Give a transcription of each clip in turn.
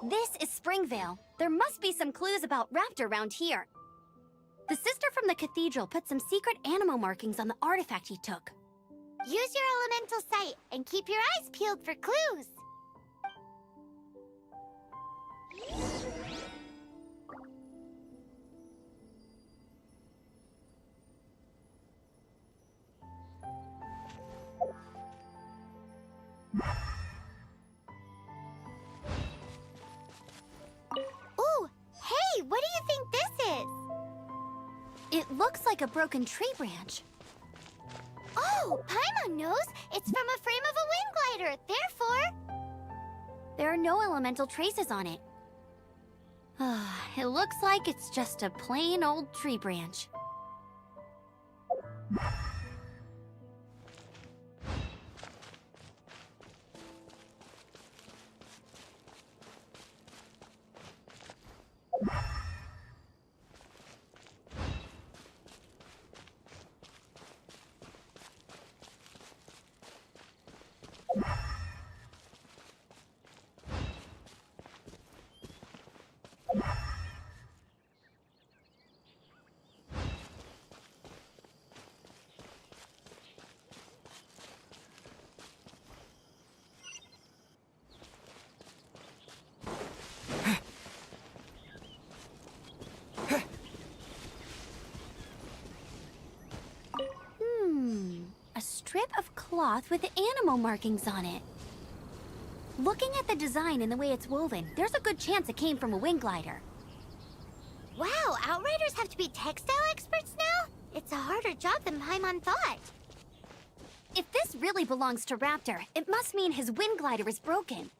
This is Springvale. There must be some clues about Raptor around here. The sister from the Cathedral put some secret animal markings on the artifact he took. Use your elemental sight and keep your eyes peeled for clues. Ooh, hey, what do you think this is? It looks like a broken tree branch. Oh, Paimon knows. It's from a frame of a wind glider. Therefore, there are no elemental traces on it. It looks like it's just a plain old tree branch. A strip of cloth with animal markings on it. Looking at the design and the way it's woven, there's a good chance it came from a wind glider. Wow, Outriders have to be textile experts now? It's a harder job than Paimon thought. If this really belongs to Raptor, it must mean his wind glider is broken.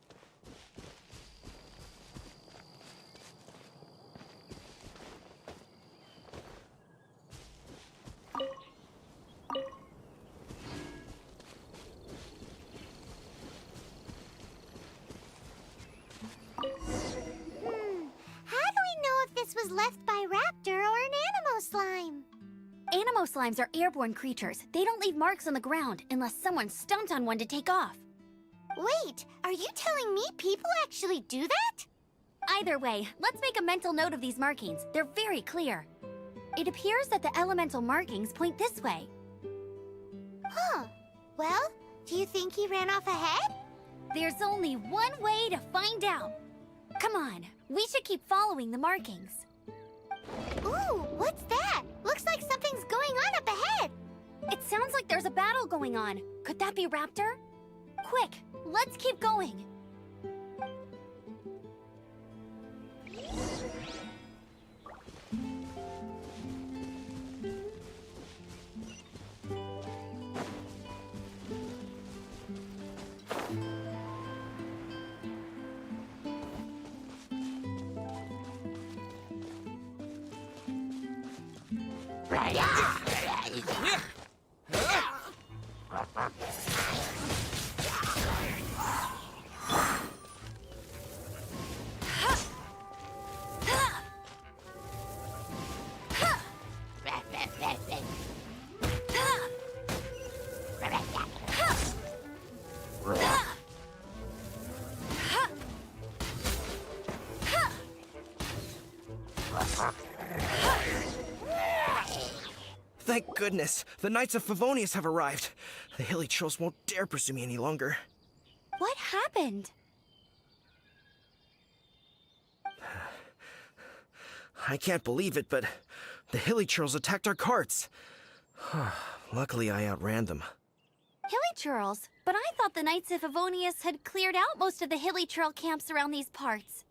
Was left by Raptor or an Animo Slime. Animo Slimes are airborne creatures. They don't leave marks on the ground unless someone stomped on one to take off. Wait, are you telling me people actually do that? Either way, let's make a mental note of these markings. They're very clear. It appears that the elemental markings point this way. Huh. Well, do you think he ran off ahead? There's only one way to find out. Come on, we should keep following the markings. Ooh, what's that? Looks like something's going on up ahead. It sounds like there's a battle going on. Could that be Raptor? Quick, let's keep going. Thank goodness, the Knights of Favonius have arrived. The hilly trolls won't dare pursue me any longer. What happened? I can't believe it, but the hilly trolls attacked our carts. Luckily, I outran them. Hilly Churls? But I thought the Knights of Favonius had cleared out most of the Hilly Churl camps around these parts.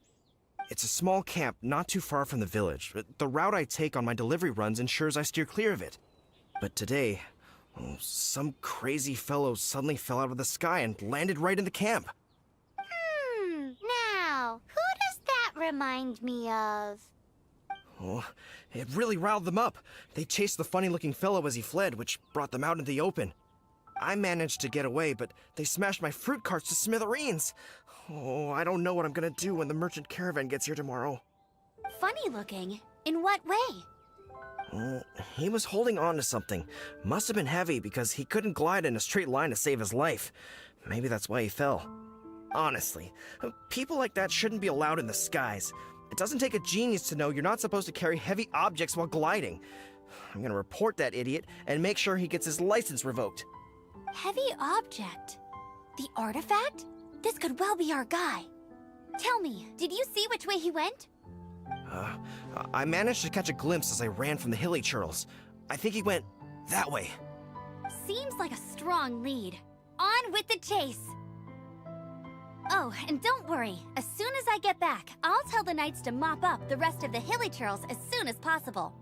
It's a small camp not too far from the village. The route I take on my delivery runs ensures I steer clear of it. But today, some crazy fellow suddenly fell out of the sky and landed right in the camp. Now, who does that remind me of? Oh, it really riled them up. They chased the funny-looking fellow as he fled, which brought them out into the open. I managed to get away, but they smashed my fruit carts to smithereens. Oh, I don't know what I'm gonna do when the merchant caravan gets here tomorrow. Funny looking? In what way? Oh, he was holding on to something. Must have been heavy because he couldn't glide in a straight line to save his life. Maybe that's why he fell. Honestly, people like that shouldn't be allowed in the skies. It doesn't take a genius to know you're not supposed to carry heavy objects while gliding. I'm gonna report that idiot and make sure he gets his license revoked. Heavy object? The artifact? This could well be our guy. Tell me, did you see which way he went? I managed to catch a glimpse as I ran from the hilly churls. I think he went that way. Seems like a strong lead. On with the chase! Oh, and don't worry. As soon as I get back, I'll tell the knights to mop up the rest of the hilly churls as soon as possible.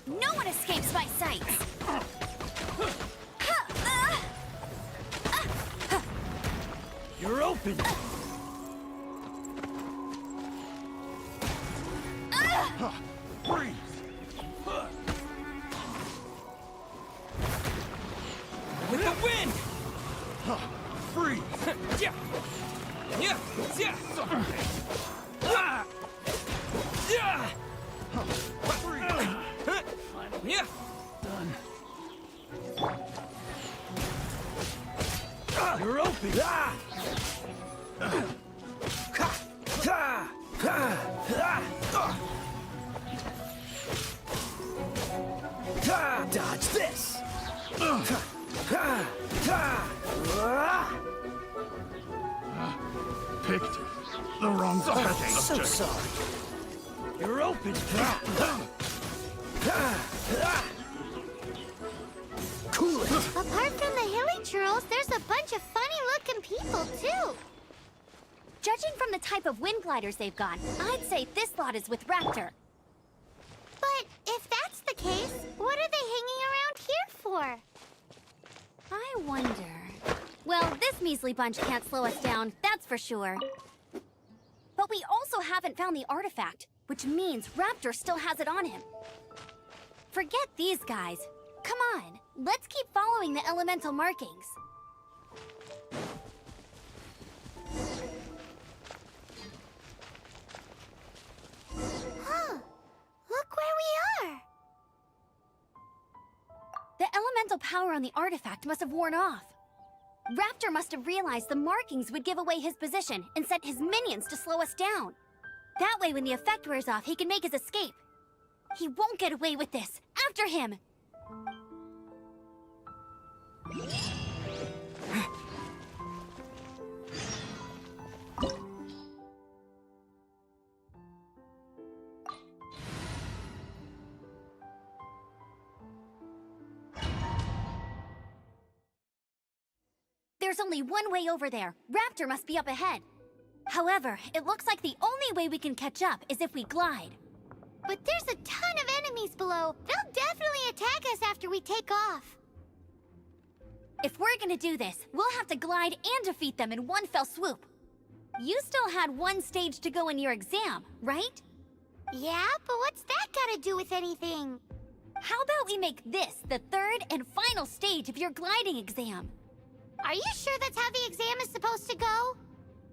No one escapes my sights! You're open! Freeze! With the wind! Freeze! Yeah! Yeah! Yeah! Yeah! Freeze! Yeah! Done. You're open! Dodge this! Picked the wrong target. So sorry. You're open. Cool it. Apart from the hilly churls, there's a bunch of funny-looking people, too. Judging from the type of wind gliders they've got, I'd say this lot is with Raptor. But if that's the case, what are they hanging around here for? I wonder... Well, this measly bunch can't slow us down, that's for sure. But we also haven't found the artifact, which means Raptor still has it on him. Forget these guys. Come on, let's keep following the elemental markings. Huh. Look where we are. The elemental power on the artifact must have worn off. Raptor must have realized the markings would give away his position and sent his minions to slow us down. That way, when the effect wears off, he can make his escape. He won't get away with this. After him! There's only one way over there. Raptor must be up ahead. However, it looks like the only way we can catch up is if we glide. But there's a ton of enemies below. They'll definitely attack us after we take off. If we're gonna do this, we'll have to glide and defeat them in one fell swoop. You still had one stage to go in your exam, right? Yeah, but what's that gotta do with anything? How about we make this the third and final stage of your gliding exam? Are you sure that's how the exam is supposed to go?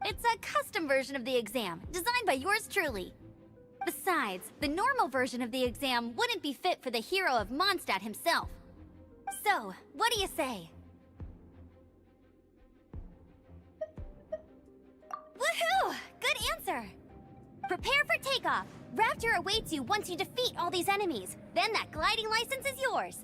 It's a custom version of the exam, designed by yours truly. Besides, the normal version of the exam wouldn't be fit for the hero of Mondstadt himself. So, what do you say? Woohoo! Good answer! Prepare for takeoff. Raptor awaits you once you defeat all these enemies. Then that gliding license is yours.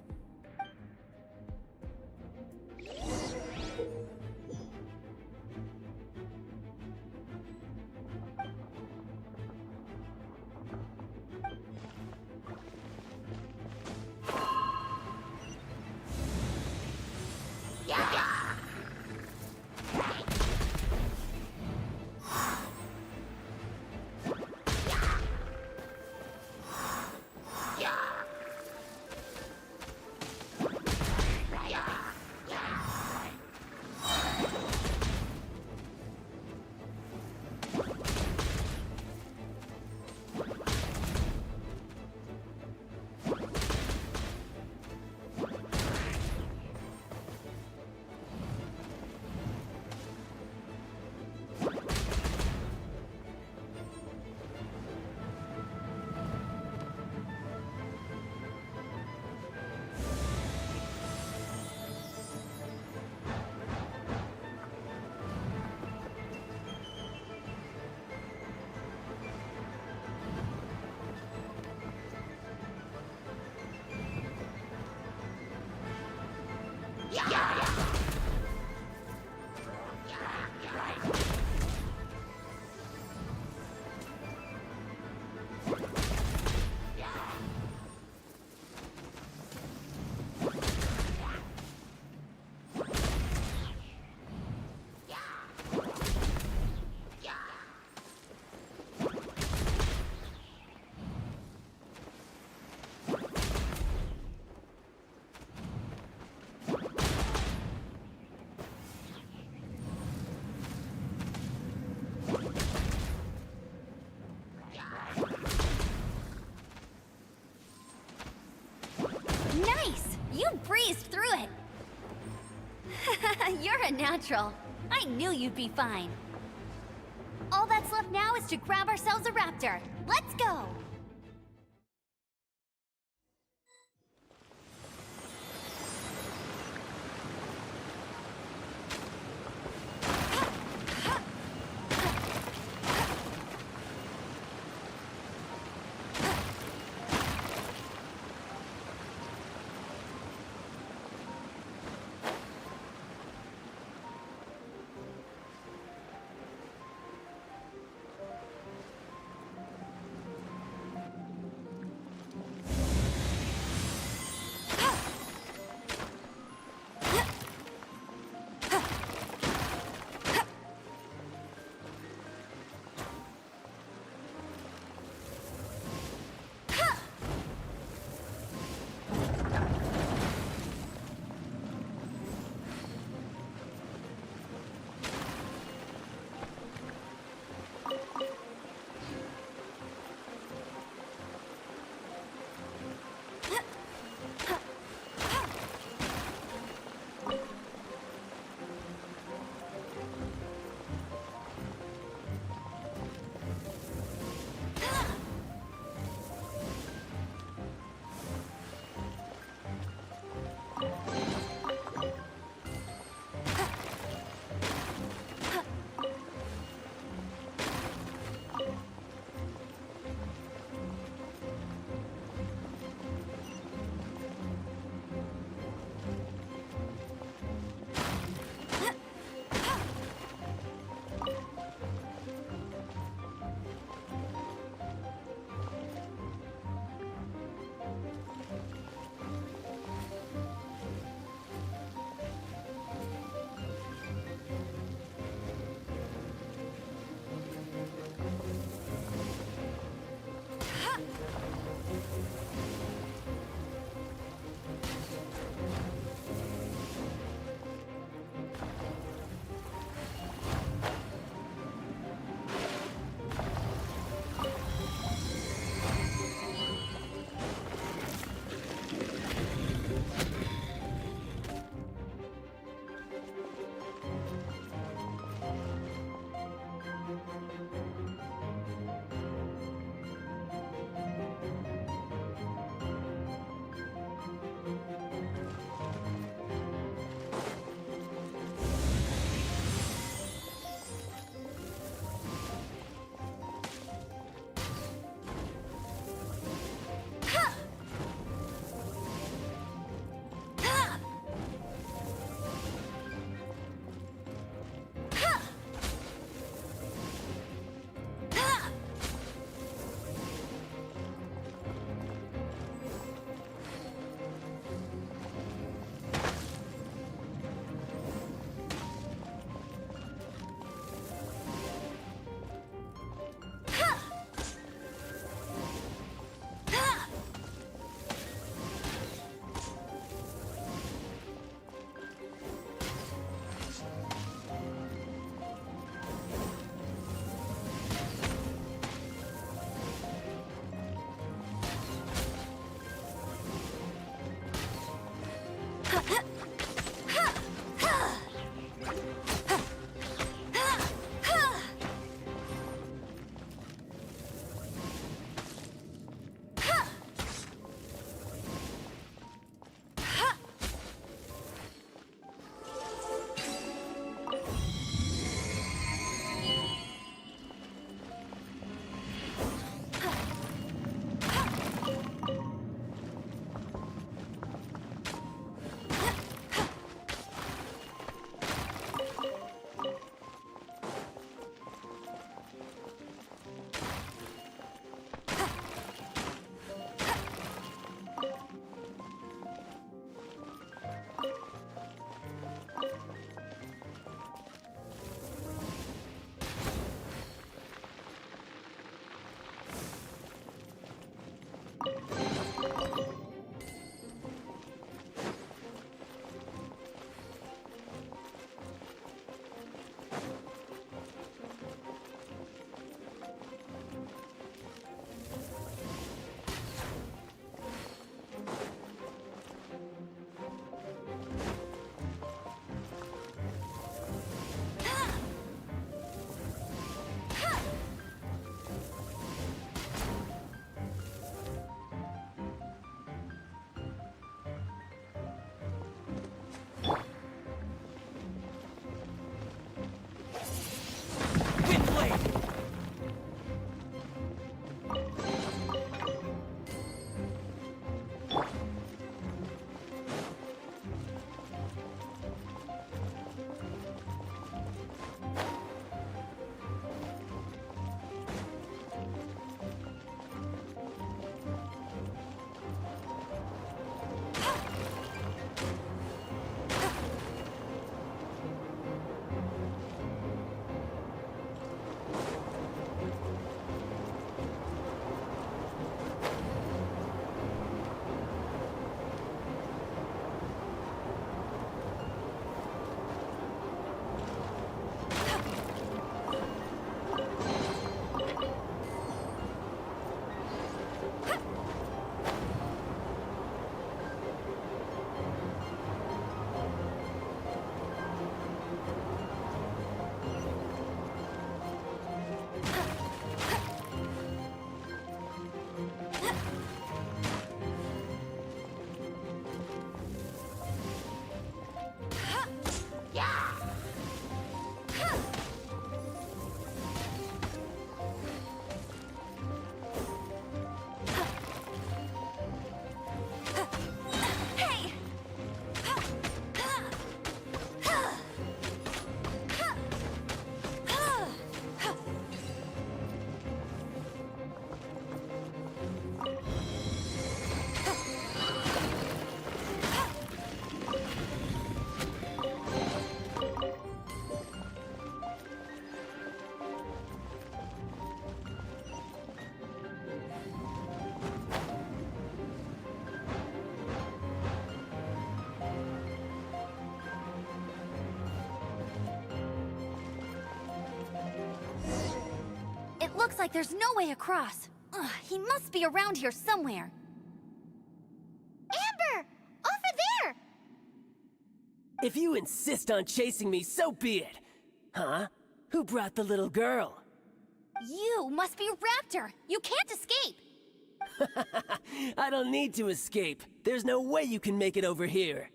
Nice! You breezed through it! You're a natural. I knew you'd be fine. All that's left now is to grab ourselves a raptor. Let's go! looks like there's no way across. Ugh, he must be around here somewhere. Amber! Over there! If you insist on chasing me, so be it. Huh? Who brought the little girl? You must be Raptor. You can't escape. I don't need to escape. There's no way you can make it over here.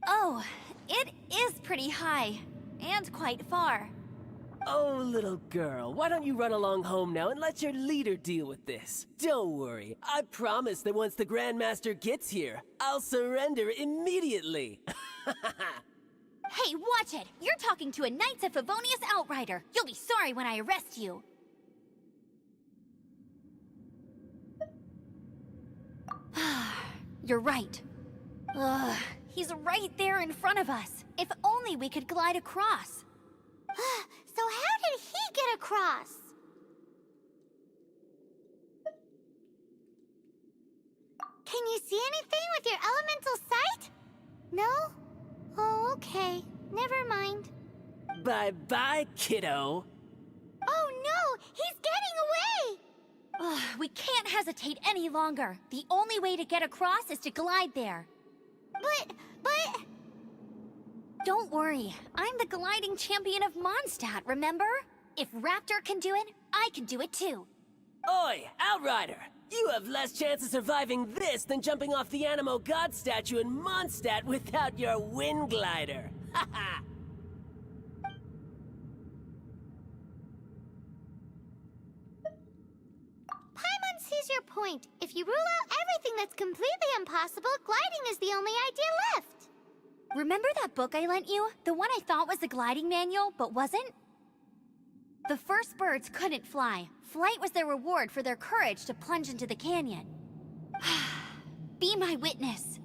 Oh, it is pretty high. And quite far. Oh, little girl, why don't you run along home now and let your leader deal with this? Don't worry, I promise that once the Grandmaster gets here, I'll surrender immediately. Hey, watch it! You're talking to a Knights of Favonius outrider. You'll be sorry when I arrest you. You're right. Ugh, he's right there in front of us. If only we could glide across. So how did he get across? Can you see anything with your elemental sight? No? Oh, okay. Never mind. Bye-bye, kiddo. Oh no! He's getting away! Ugh, we can't hesitate any longer. The only way to get across is to glide there. But... Don't worry, I'm the gliding champion of Mondstadt, remember? If Raptor can do it, I can do it too. Oi, Outrider! You have less chance of surviving this than jumping off the Animo God statue in Mondstadt without your wind glider. Haha! Paimon sees your point. If you rule out everything that's completely impossible, gliding is the only idea left. Remember that book I lent you? The one I thought was the gliding manual, but wasn't? The first birds couldn't fly. Flight was their reward for their courage to plunge into the canyon. Be my witness.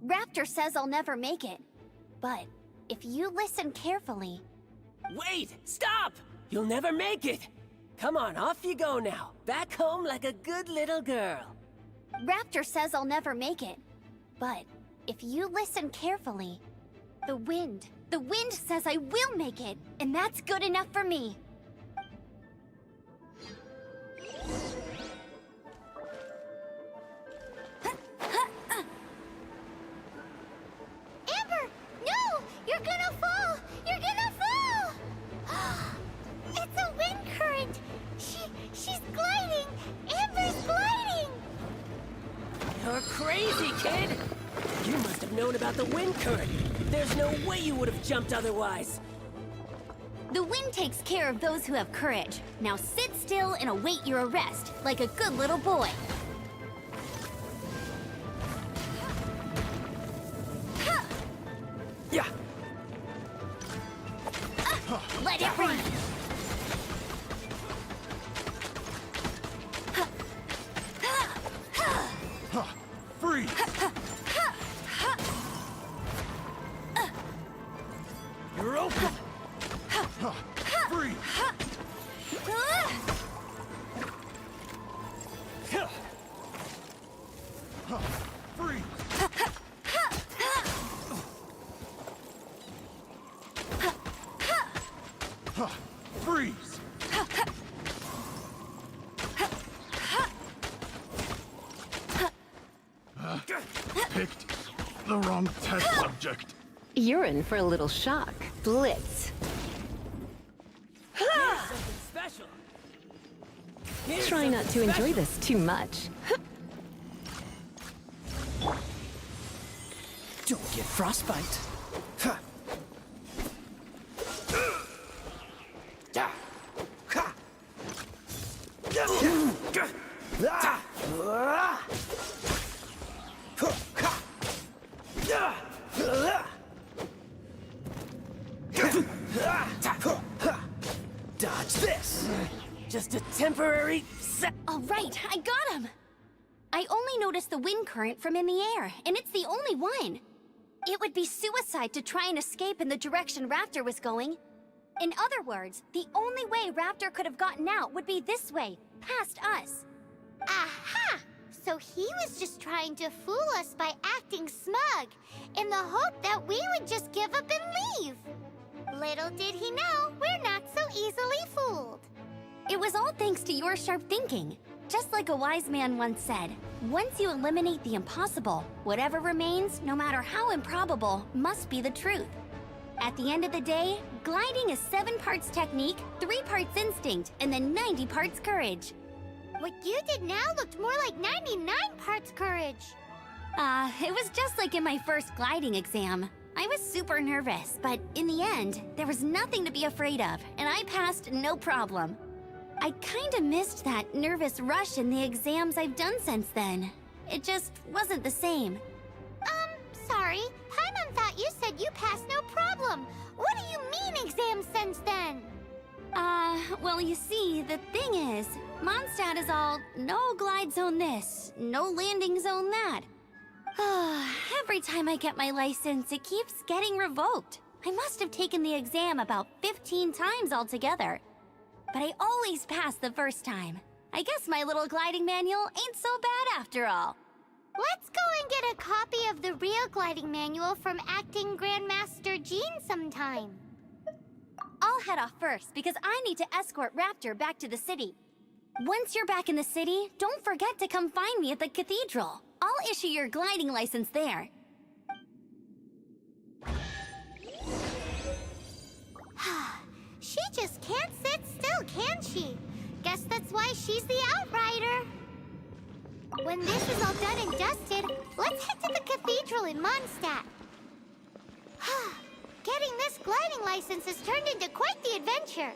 Raptor says I'll never make it. But if you listen carefully... Wait! Stop! You'll never make it! Come on, off you go now. Back home like a good little girl. Raptor says I'll never make it. But if you listen carefully, the wind says I will make it, and that's good enough for me. Amber! No! You're gonna fall! You're gonna fall! It's a wind current! She's gliding! Amber's gliding! You're crazy, kid! You must have known about the wind current. There's no way you would have jumped otherwise. The wind takes care of those who have courage. Now sit still and await your arrest, like a good little boy. Yeah. Let it rain. Free! You're open. Free! Free! Freeze! Picked the wrong test subject. You're in for a little shock. Blitz. Here's something special. Here's Try not to something enjoy special. this too much. Don't get frostbite. Dodge this. Just a temporary All right, I got him. I only noticed the wind current from in the air, and it's the only one. It would be suicide to try and escape in the direction Raptor was going. In other words, the only way Raptor could have gotten out would be this way, past us. Aha! So he was just trying to fool us by acting smug, in the hope that we would just give up and leave. Little did he know, we're not so easily fooled. It was all thanks to your sharp thinking. Just like a wise man once said, once you eliminate the impossible, whatever remains, no matter how improbable, must be the truth. At the end of the day, gliding is 7 parts technique, 3 parts instinct, and then 90 parts courage. What you did now looked more like 99 parts courage. It was just like in my first gliding exam. I was super nervous, but in the end, there was nothing to be afraid of, and I passed no problem. I kinda missed that nervous rush in the exams I've done since then. It just wasn't the same. Sorry. Paimon thought you said you passed no problem. What do you mean exams since then? Well, you see, the thing is, Mondstadt is all no glide zone this, no landing zone that. Every time I get my license, it keeps getting revoked. I must have taken the exam about 15 times altogether. But I always pass the first time. I guess my little gliding manual ain't so bad after all. Let's go and get a copy of the real gliding manual from acting Grandmaster Jean sometime. I'll head off first because I need to escort Raptor back to the city. Once you're back in the city, don't forget to come find me at the Cathedral. I'll issue your gliding license there. She just can't sit still, can she? Guess that's why she's the Outrider. When this is all done and dusted, let's head to the Cathedral in Mondstadt. Getting this gliding license has turned into quite the adventure.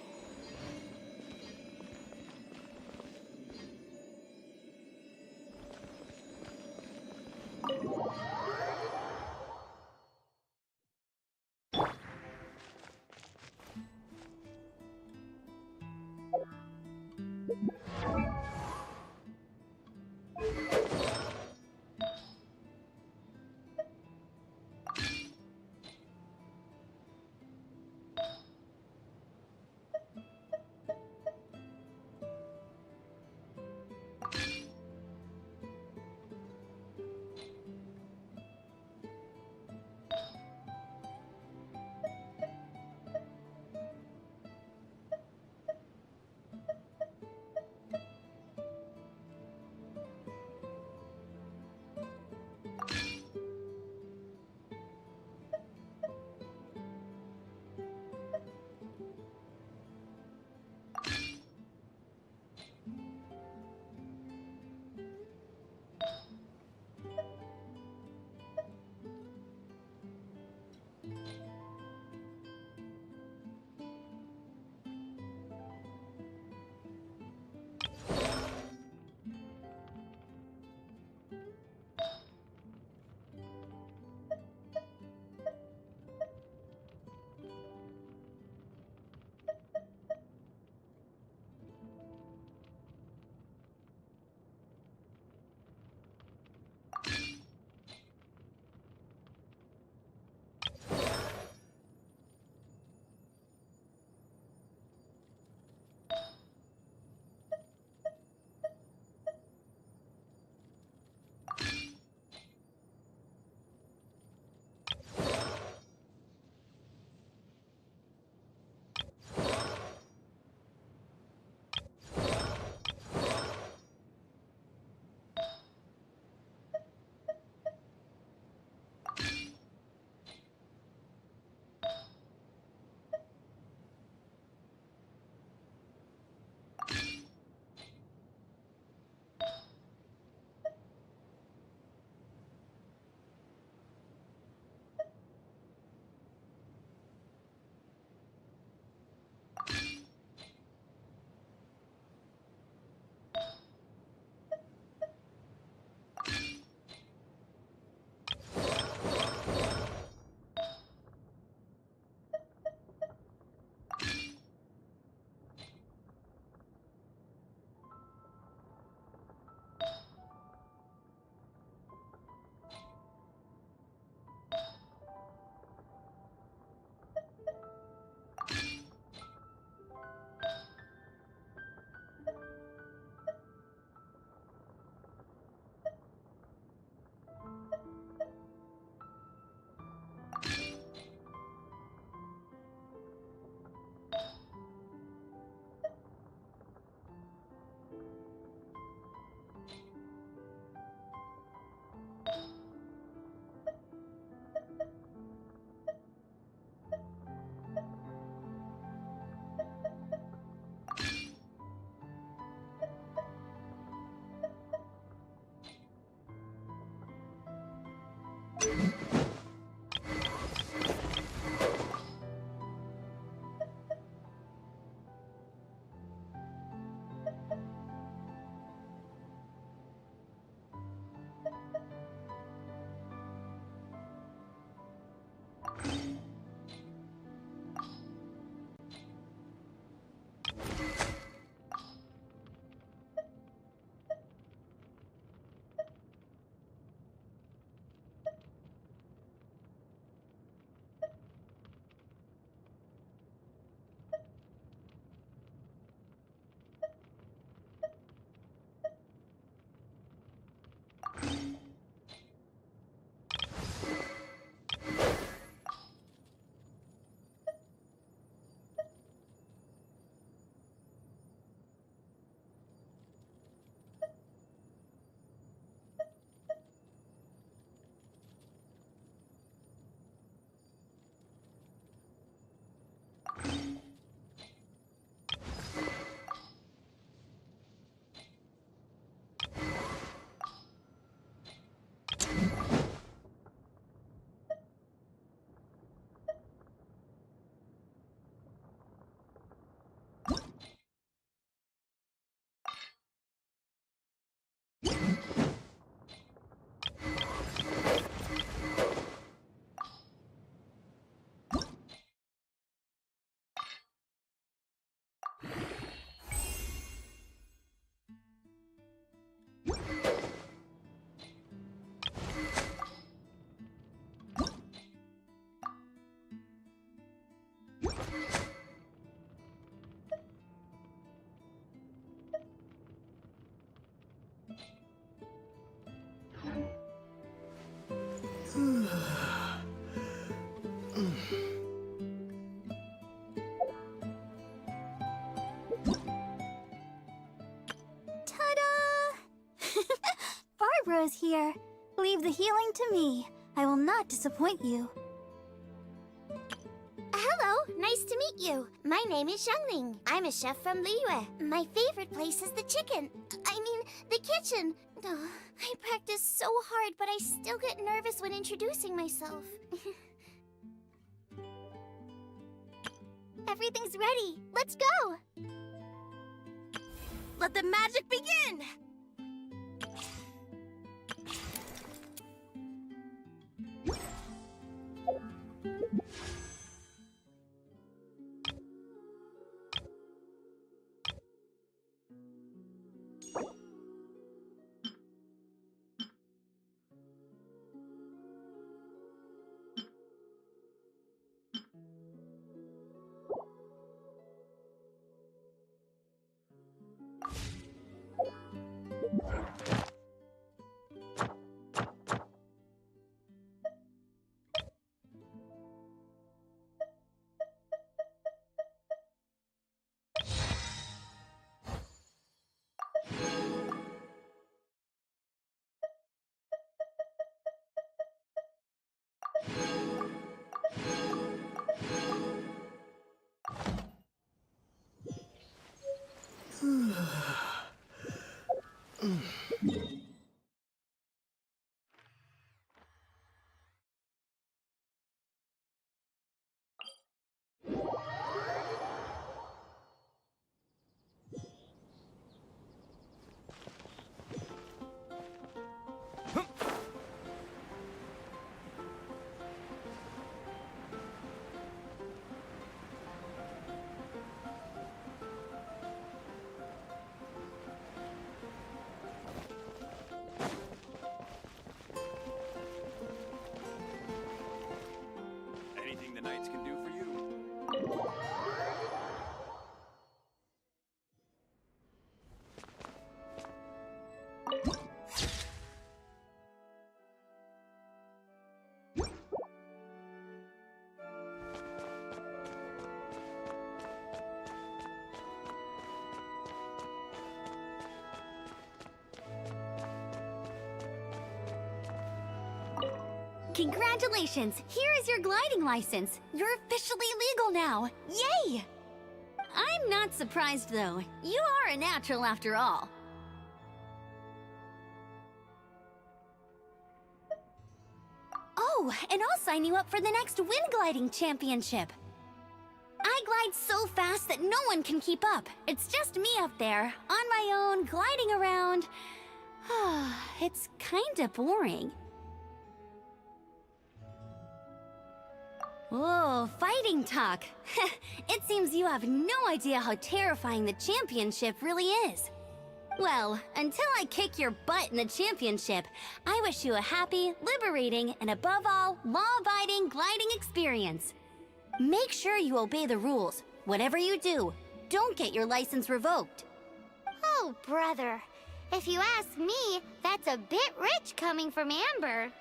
heroes here. Leave the healing to me. I will not disappoint you. Hello, nice to meet you. My name is Xiangling. I'm a chef from Lyre. My favorite place is the the kitchen. Oh, I practice so hard, but I still get nervous when introducing myself. Everything's ready. Let's go. Let the magic begin! Anything the knights can do for you? Congratulations! Here is your gliding license. You're officially legal now. Yay! I'm not surprised, though. You are a natural after all. Oh, and I'll sign you up for the next wind gliding championship. I glide so fast that no one can keep up. It's just me up there, on my own, gliding around. It's kinda boring. Whoa, fighting talk. It seems you have no idea how terrifying the championship really is. Well, until I kick your butt in the championship, I wish you a happy, liberating, and above all, law-abiding gliding experience. Make sure you obey the rules. Whatever you do, don't get your license revoked. Oh, brother. If you ask me, that's a bit rich coming from Amber.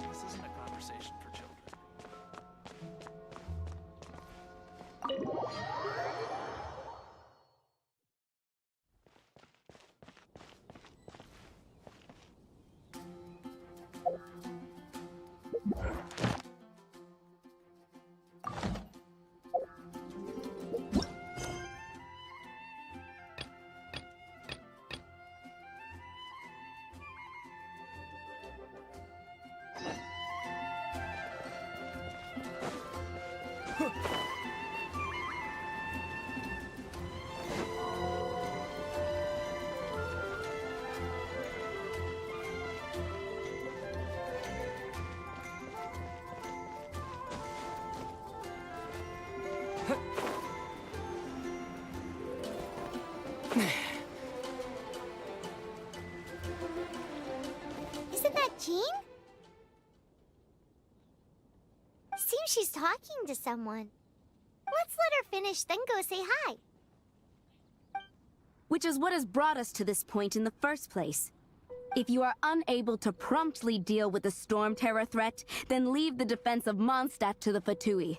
This isn't a conversation for children. Isn't that Jean? Seems she's talking to someone. Let's let her finish, then go say hi. which is what has brought us to this point in the first place. If you are unable to promptly deal with the Stormterror threat, then leave the defense of Mondstadt to the Fatui.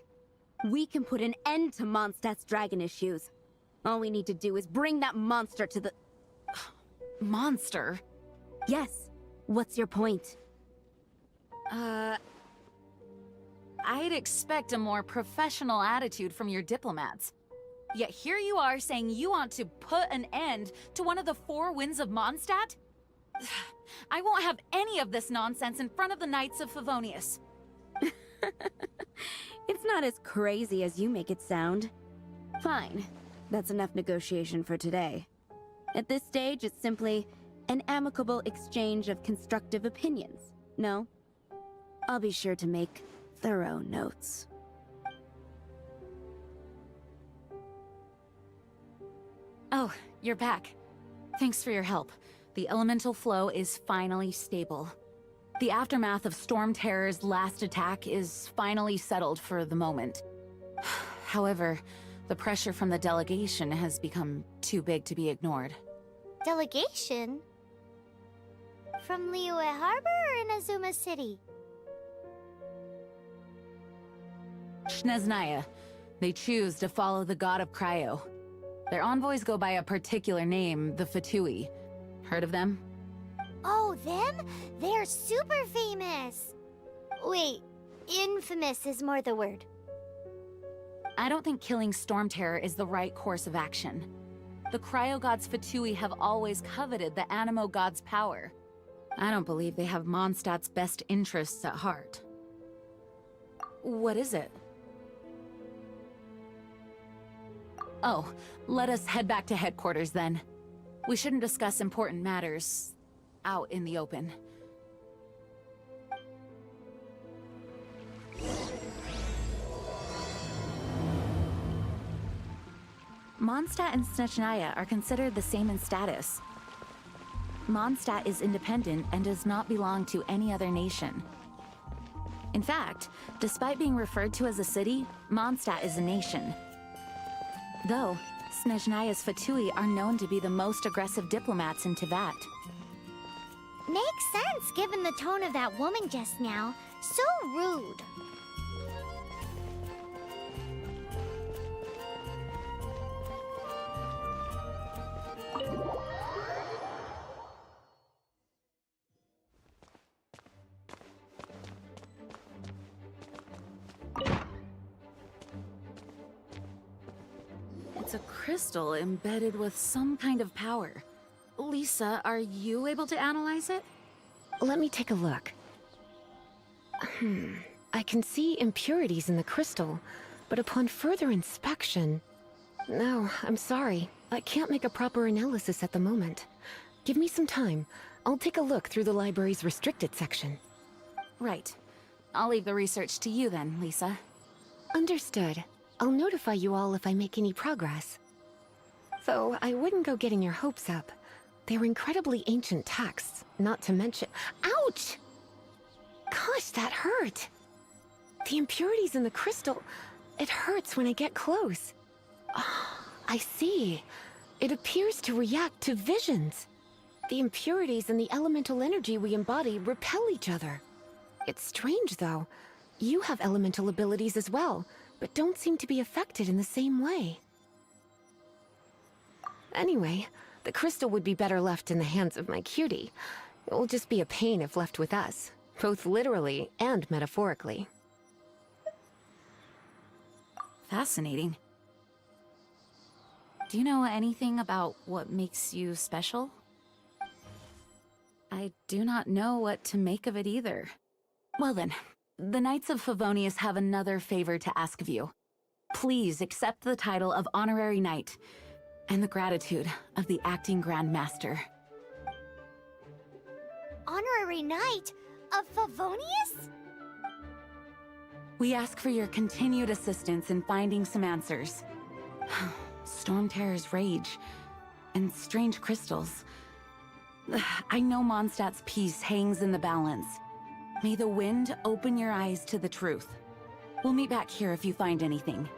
We can put an end to Mondstadt's dragon issues. All we need to do is bring that monster to the... Monster? Yes. What's your point? I'd expect a more professional attitude from your diplomats. Yet here you are saying you want to put an end to one of the four winds of Mondstadt? I won't have any of this nonsense in front of the Knights of Favonius. It's not as crazy as you make it sound. Fine. That's enough negotiation for today. At this stage, it's simply an amicable exchange of constructive opinions. No? I'll be sure to make thorough notes. Oh, you're back. Thanks for your help. The elemental flow is finally stable. The aftermath of Stormterror's last attack is finally settled for the moment. However, the pressure from the delegation has become too big to be ignored. Delegation? From Liyue Harbor or Inazuma City? Snezhnaya. They choose to follow the god of Cryo. Their envoys go by a particular name, the Fatui. Heard of them? Oh, them? They're super famous! Wait, infamous is more the word. I don't think killing Stormterror is the right course of action. The Cryo God's Fatui have always coveted the Animo God's power. I don't believe they have Mondstadt's best interests at heart. What is it? Oh, let us head back to headquarters then. We shouldn't discuss important matters out in the open. Mondstadt and Snezhnaya are considered the same in status. Mondstadt is independent and does not belong to any other nation. In fact, despite being referred to as a city, Mondstadt is a nation. Though, Snezhnaya's Fatui are known to be the most aggressive diplomats in Teyvat. Makes sense given the tone of that woman just now. So rude. It's a crystal embedded with some kind of power. Lisa, are you able to analyze it? Let me take a look. I can see impurities in the crystal, but upon further inspection... No, I'm sorry. I can't make a proper analysis at the moment. Give me some time. I'll take a look through the library's restricted section. Right. I'll leave the research to you then, Lisa. Understood. I'll notify you all if I make any progress. Though I wouldn't go getting your hopes up. They're incredibly ancient texts, not to mention— Ouch! Gosh, that hurt! The impurities in the crystal— it hurts when I get close. Oh, I see. It appears to react to visions. The impurities and the elemental energy we embody repel each other. It's strange, though. You have elemental abilities as well, but don't seem to be affected in the same way. Anyway, the crystal would be better left in the hands of my cutie. It will just be a pain if left with us, both literally and metaphorically. Fascinating. Do you know anything about what makes you special? I do not know what to make of it either. Well then, the Knights of Favonius have another favor to ask of you. Please accept the title of Honorary Knight, and the gratitude of the Acting Grand Master. Honorary Knight of Favonius? We ask for your continued assistance in finding some answers. Stormterror's rage, and strange crystals. I know Mondstadt's peace hangs in the balance. May the wind open your eyes to the truth. We'll meet back here if you find anything.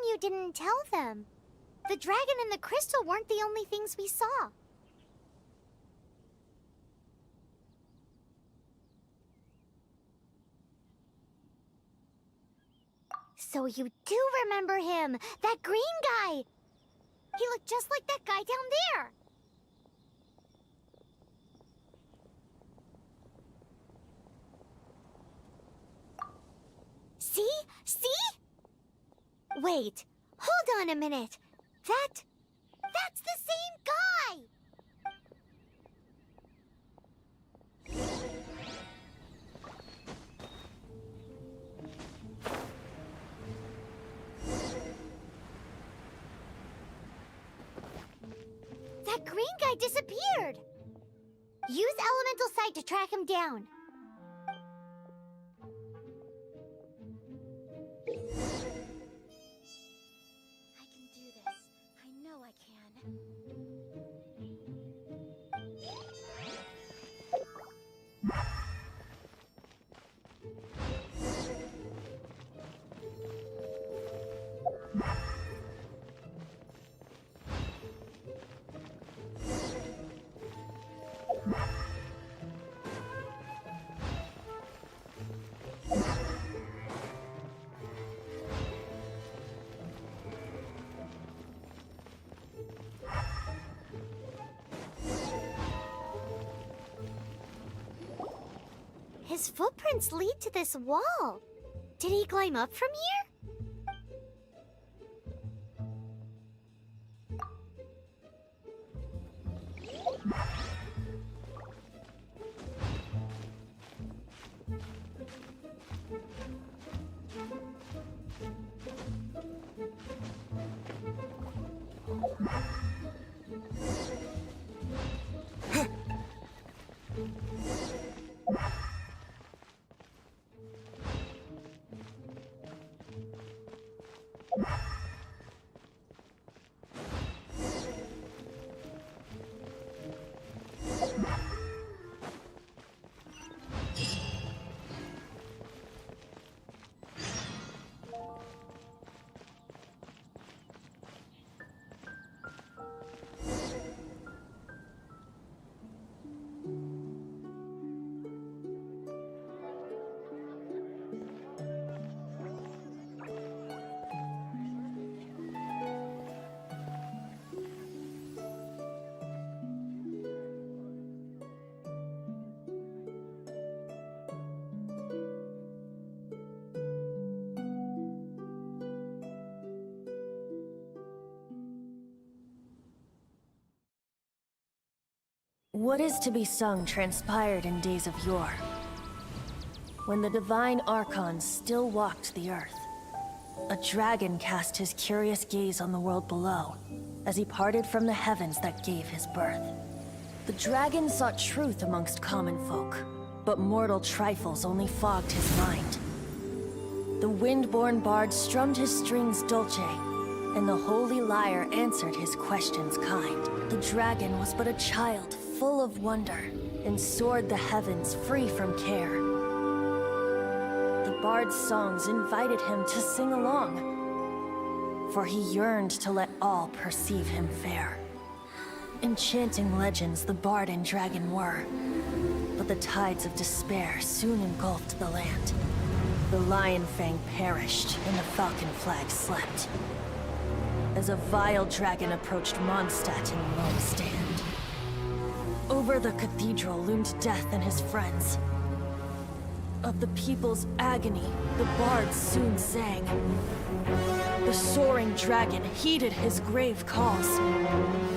you didn't tell them? The dragon and the crystal weren't the only things we saw. So you do remember him, that green guy! He looked just like that guy down there! See? See? Wait, hold on a minute. That's the same guy! That green guy disappeared! Use Elemental Sight to track him down. I can do this. I know I can. His footprints lead to this wall. Did he climb up from here? What is to be sung transpired in days of yore, when the divine archons still walked the earth. A dragon cast his curious gaze on the world below, as he parted from the heavens that gave his birth. The dragon sought truth amongst common folk, but mortal trifles only fogged his mind. The wind-born bard strummed his strings dulce, and the holy lyre answered his questions kind. The dragon was but a child, full of wonder, and soared the heavens free from care. The bard's songs invited him to sing along, for he yearned to let all perceive him fair. Enchanting legends the bard and dragon were, but the tides of despair soon engulfed the land. The Lion Fang perished, and the Falcon Flag slept, as a vile dragon approached Mondstadt in lone stand. Over the cathedral loomed Death and his friends. Of the people's agony, the bards soon sang. The soaring dragon heeded his grave calls,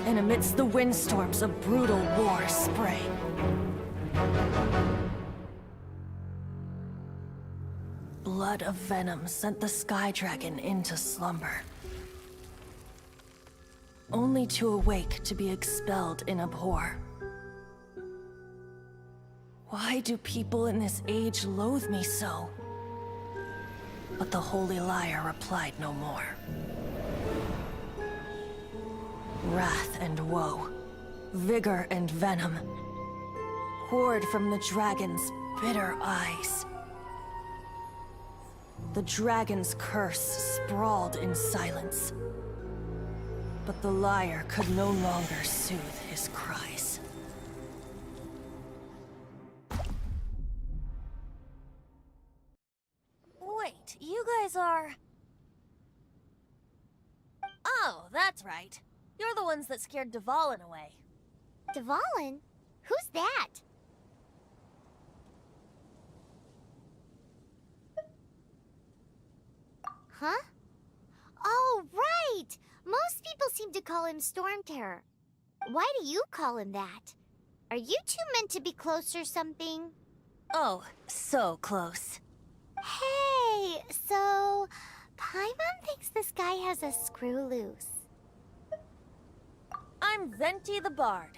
and amidst the windstorms a brutal war sprang. Blood of venom sent the sky dragon into slumber, only to awake to be expelled in abhor. Why do people in this age loathe me so? But the holy Lyre replied no more. Wrath and woe, vigor and venom, poured from the dragon's bitter eyes. The dragon's curse sprawled in silence. But the Lyre could no longer soothe his cries. Wait, you guys are... Oh, that's right. You're the ones that scared Dvalin away. Dvalin? Who's that? Huh? Oh, right! Most people seem to call him Stormterror. Why do you call him that? Are you two meant to be close or something? Oh, so close. Hey, so... Paimon thinks this guy has a screw loose. I'm Venti the Bard.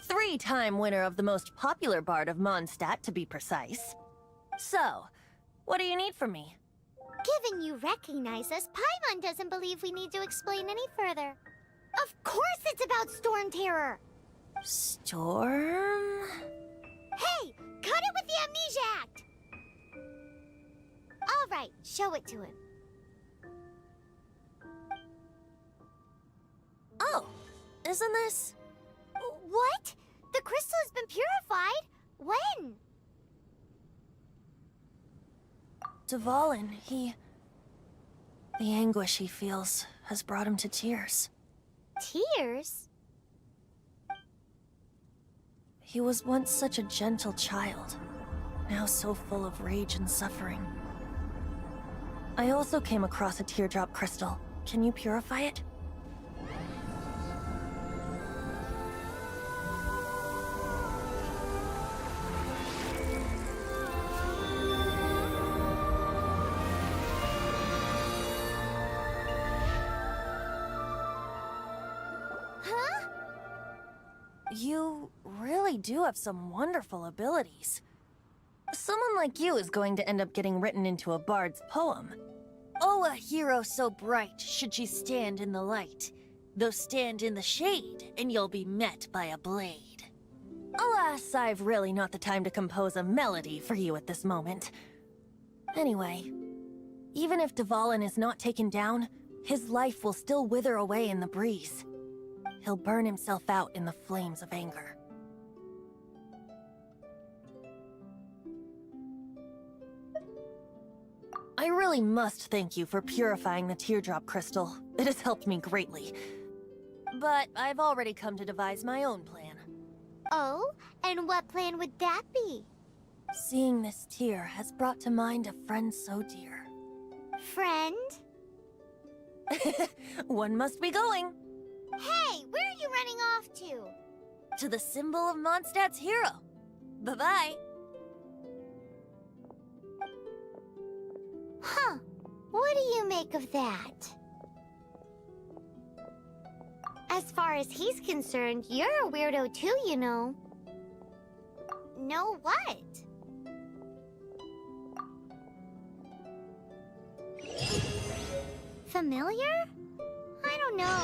3-time winner of the most popular bard of Mondstadt, to be precise. So, what do you need from me? Given you recognize us, Paimon doesn't believe we need to explain any further. Of course it's about Stormterror! Storm? Hey! Cut it with the Amnesia Act! Alright, show it to him. Oh, isn't this... What? The crystal has been purified? When? Dvalin, the anguish he feels has brought him to tears. Tears? He was once such a gentle child, now so full of rage and suffering. I also came across a teardrop crystal. Can you purify it? Huh? You really do have some wonderful abilities. Someone like you is going to end up getting written into a bard's poem. Oh, a hero so bright should she stand in the light, though stand in the shade, and you'll be met by a blade. Alas, I've really not the time to compose a melody for you at this moment. Anyway, even if Dvalin is not taken down, his life will still wither away in the breeze. He'll burn himself out in the flames of anger. I really must thank you for purifying the teardrop crystal. It has helped me greatly. But I've already come to devise my own plan. Oh? And what plan would that be? Seeing this tear has brought to mind a friend so dear. Friend? One must be going. Hey, where are you running off to? To the symbol of Mondstadt's hero. Bye-bye. Huh. What do you make of that? As far as he's concerned, you're a weirdo too, you know. Know what? Familiar? I don't know.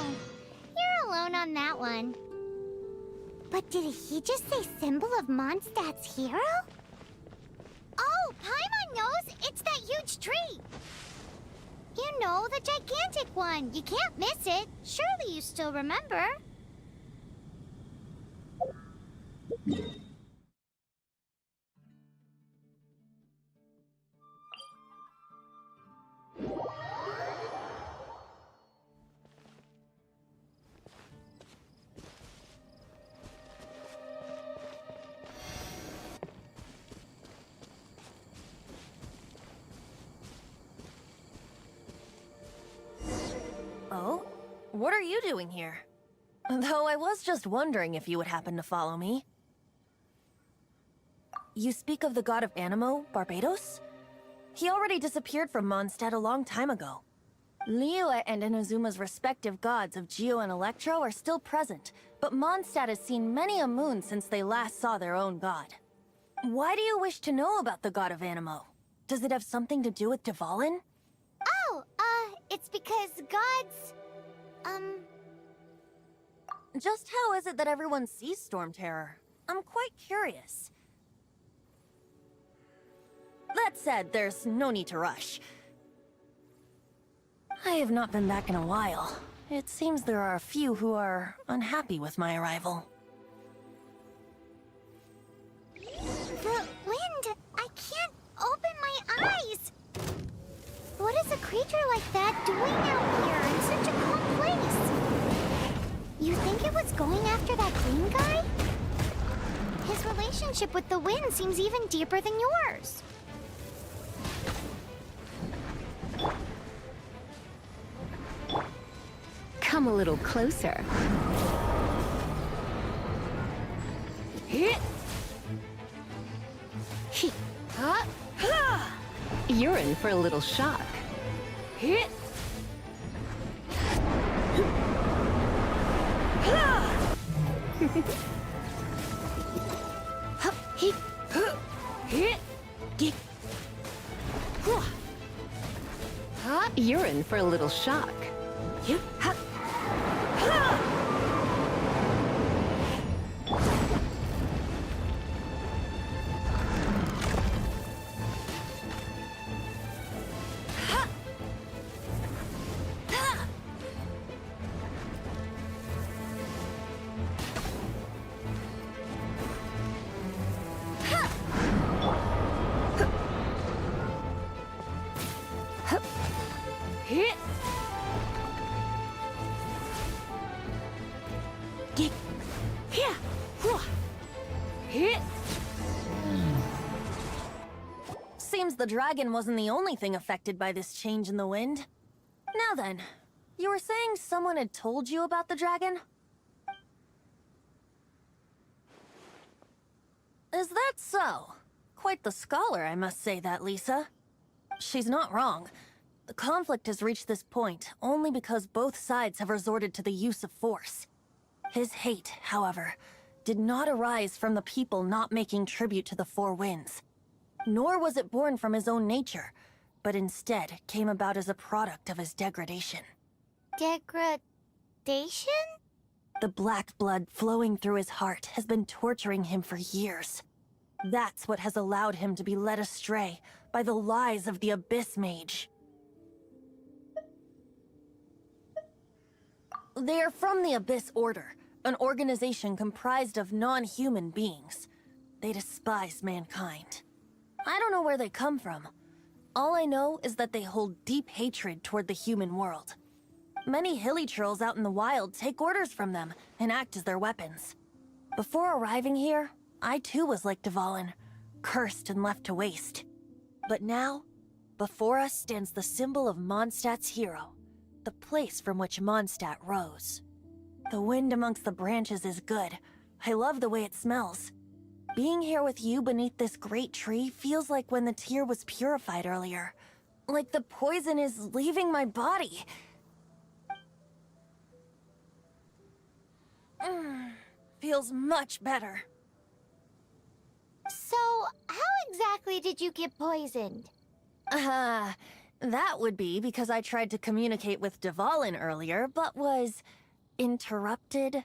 You're alone on that one. But did he just say symbol of Mondstadt's hero? Oh, Paimon knows! It's that huge tree! You know, the gigantic one. You can't miss it. Surely you still remember. Oh? What are you doing here? Though I was just wondering if you would happen to follow me. You speak of the god of Animo, Barbados? He already disappeared from Mondstadt a long time ago. Lyre and Inazuma's respective gods of Geo and Electro are still present, but Mondstadt has seen many a moon since they last saw their own god. Why do you wish to know about the god of Animo? Does it have something to do with Dvalin? Oh, it's because gods... Just how is it that everyone sees Stormterror? I'm quite curious. That said, there's no need to rush. I have not been back in a while. It seems there are a few who are unhappy with my arrival. The wind! I can't open my eyes! What is a creature like that doing out here in such a calm place? You think it was going after that green guy? His relationship with the wind seems even deeper than yours. Come a little closer. You're in for a little shock. You're in for a little shock. Seems the dragon wasn't the only thing affected by this change in the wind. Now then, you were saying someone had told you about the dragon? Is that so? Quite the scholar, I must say that, Lisa. She's not wrong. The conflict has reached this point only because both sides have resorted to the use of force. His hate, however, did not arise from the people not making tribute to the Four Winds. Nor was it born from his own nature, but instead came about as a product of his degradation. Degradation? The black blood flowing through his heart has been torturing him for years. That's what has allowed him to be led astray by the lies of the Abyss Mage. They are from the Abyss Order, an organization comprised of non-human beings. They despise mankind. I don't know where they come from. All I know is that they hold deep hatred toward the human world. Many hilly trolls out in the wild take orders from them and act as their weapons. Before arriving here, I too was like Dvalin, cursed and left to waste. But now, before us stands the symbol of Mondstadt's hero, the place from which Mondstadt rose. The wind amongst the branches is good. I love the way it smells. Being here with you beneath this great tree feels like when the tear was purified earlier. Like the poison is leaving my body. Feels much better. So, how exactly did you get poisoned? That would be because I tried to communicate with Dvalin earlier, but was interrupted.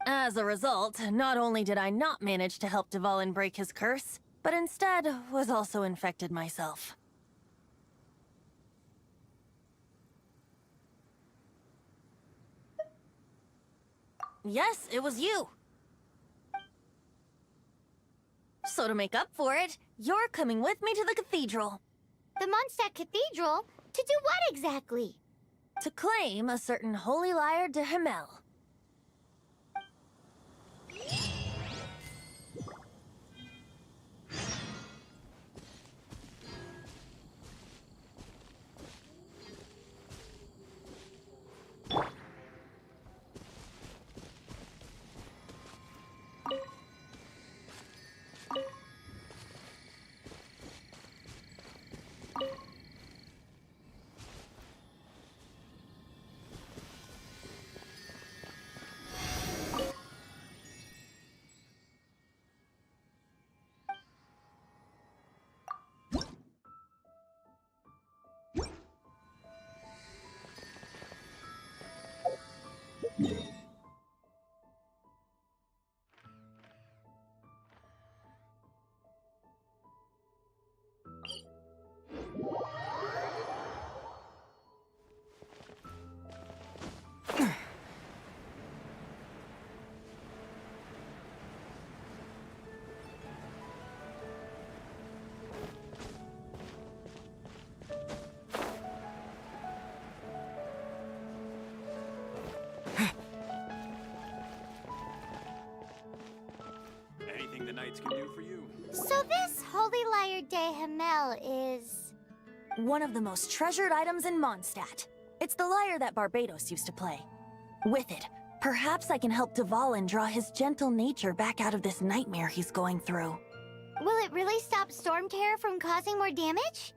As a result, not only did I not manage to help Dvalin break his curse, but instead was also infected myself. Yes, it was you. So to make up for it, you're coming with me to the Cathedral. The Mondstadt Cathedral? To do what exactly? To claim a certain holy Lyre de Himmel. Knights can do for you. So this Holy Lyre de Himmel is... one of the most treasured items in Mondstadt. It's the lyre that Barbados used to play. With it, perhaps I can help Dvalin draw his gentle nature back out of this nightmare he's going through. Will it really stop Stormterror from causing more damage?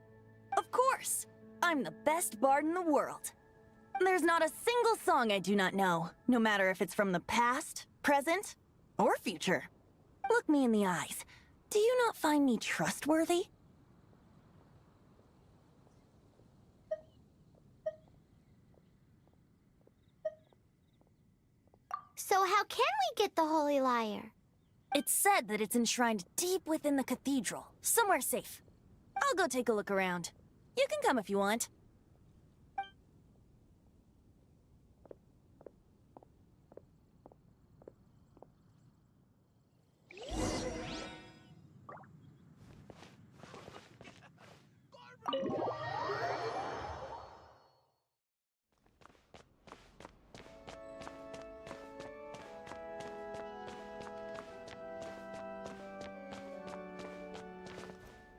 Of course! I'm the best bard in the world. There's not a single song I do not know, no matter if it's from the past, present, or future. Look me in the eyes. Do you not find me trustworthy? So how can we get the Holy Lyre? It's said that it's enshrined deep within the cathedral, somewhere safe. I'll go take a look around. You can come if you want.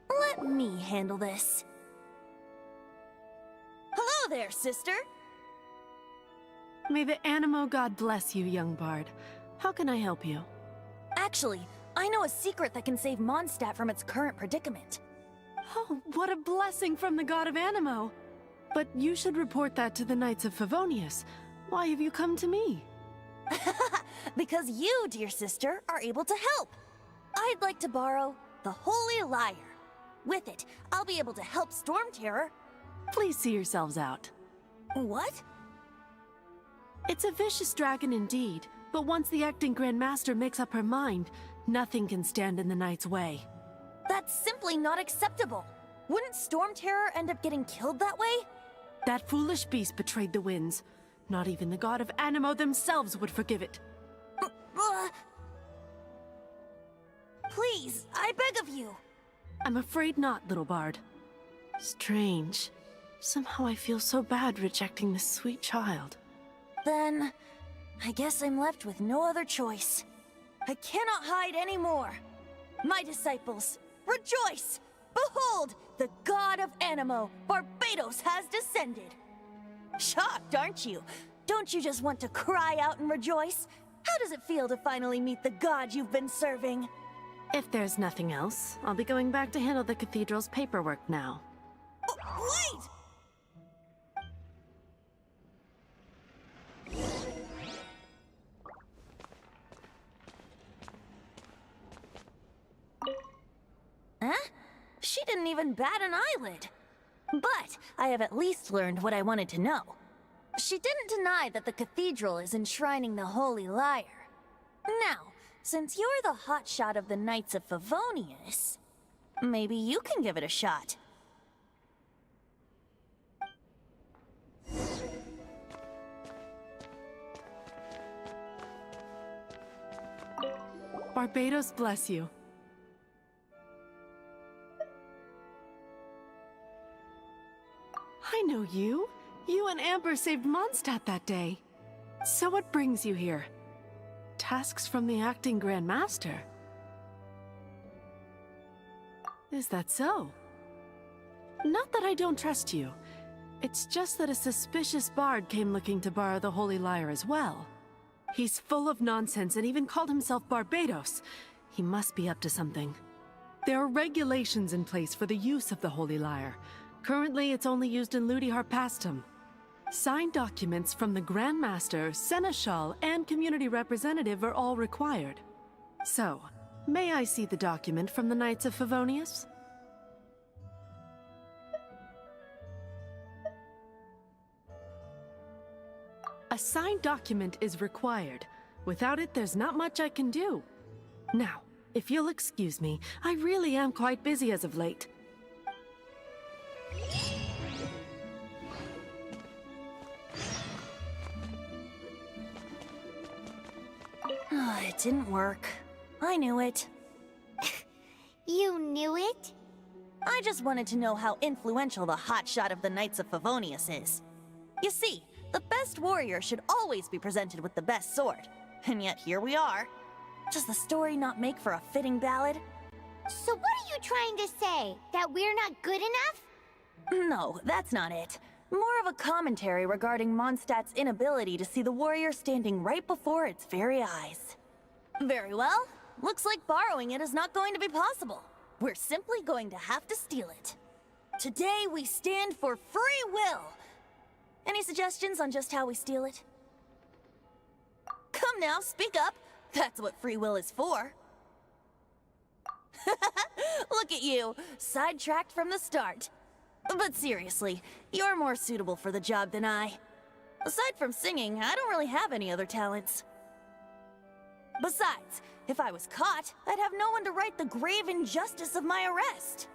Let me handle this. Hello there, sister! May the Animo God bless you, young bard. How can I help you? Actually, I know a secret that can save Mondstadt from its current predicament. Oh, what a blessing from the god of Animo! But you should report that to the Knights of Favonius. Why have you come to me? Because you, dear sister, are able to help. I'd like to borrow the Holy Lyre. With it, I'll be able to help Stormterror. Please see yourselves out. What? It's a vicious dragon indeed, but once the acting Grand Master makes up her mind, nothing can stand in the Knight's way. That's simply not acceptable. Wouldn't Stormterror end up getting killed that way? That foolish beast betrayed the winds. Not even the god of Animo themselves would forgive it. Please, I beg of you. I'm afraid not, little bard. Strange. Somehow I feel so bad rejecting this sweet child. Then, I guess I'm left with no other choice. I cannot hide anymore. My disciples, rejoice! Behold, the god of Animo, Barbados, has descended. Shocked, aren't you? Don't you just want to cry out and rejoice? How does it feel to finally meet the god you've been serving? If there's nothing else, I'll be going back to handle the cathedral's paperwork now. Wait! Huh? She didn't even bat an eyelid. But I have at least learned what I wanted to know. She didn't deny that the cathedral is enshrining the Holy Lyre. Now, since you're the hotshot of the Knights of Favonius, maybe you can give it a shot. Barbados bless you. I know you. You and Amber saved Mondstadt that day. So what brings you here? Tasks from the acting Grand Master? Is that so? Not that I don't trust you. It's just that a suspicious bard came looking to borrow the Holy Lyre as well. He's full of nonsense and even called himself Barbados. He must be up to something. There are regulations in place for the use of the Holy Lyre. Currently, it's only used in Ludi Harpastum. Signed documents from the Grand Master, Seneschal, and Community Representative are all required. So, may I see the document from the Knights of Favonius? A signed document is required. Without it, there's not much I can do. Now, if you'll excuse me, I really am quite busy as of late. It didn't work. I knew it. You knew it? I just wanted to know how influential the hotshot of the Knights of Favonius is. You see, the best warrior should always be presented with the best sword. And yet here we are. Does the story not make for a fitting ballad? So what are you trying to say? That we're not good enough? No, that's not it. More of a commentary regarding Mondstadt's inability to see the warrior standing right before its very eyes. Very well. Looks like borrowing it is not going to be possible. We're simply going to have to steal it. Today we stand for free will. Any suggestions on just how we steal it? Come now, speak up. That's what free will is for. Look at you, sidetracked from the start. But seriously, you're more suitable for the job than I. Aside from singing, I don't really have any other talents. Besides, if I was caught, I'd have no one to right the grave injustice of my arrest.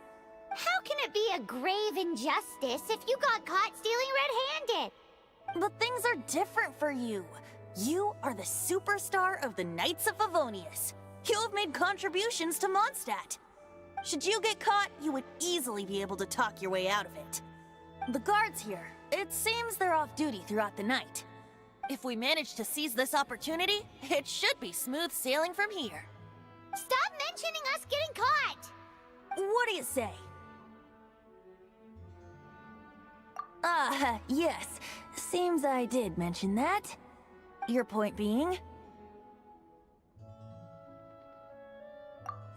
How can it be a grave injustice if you got caught stealing red-handed? But things are different for you. You are the superstar of the Knights of Favonius. You have made contributions to Mondstadt. Should you get caught, you would easily be able to talk your way out of it. The guards here, it seems they're off duty throughout the night. If we manage to seize this opportunity, it should be smooth sailing from here. Stop mentioning us getting caught! What do you say? Yes. Seems I did mention that. Your point being?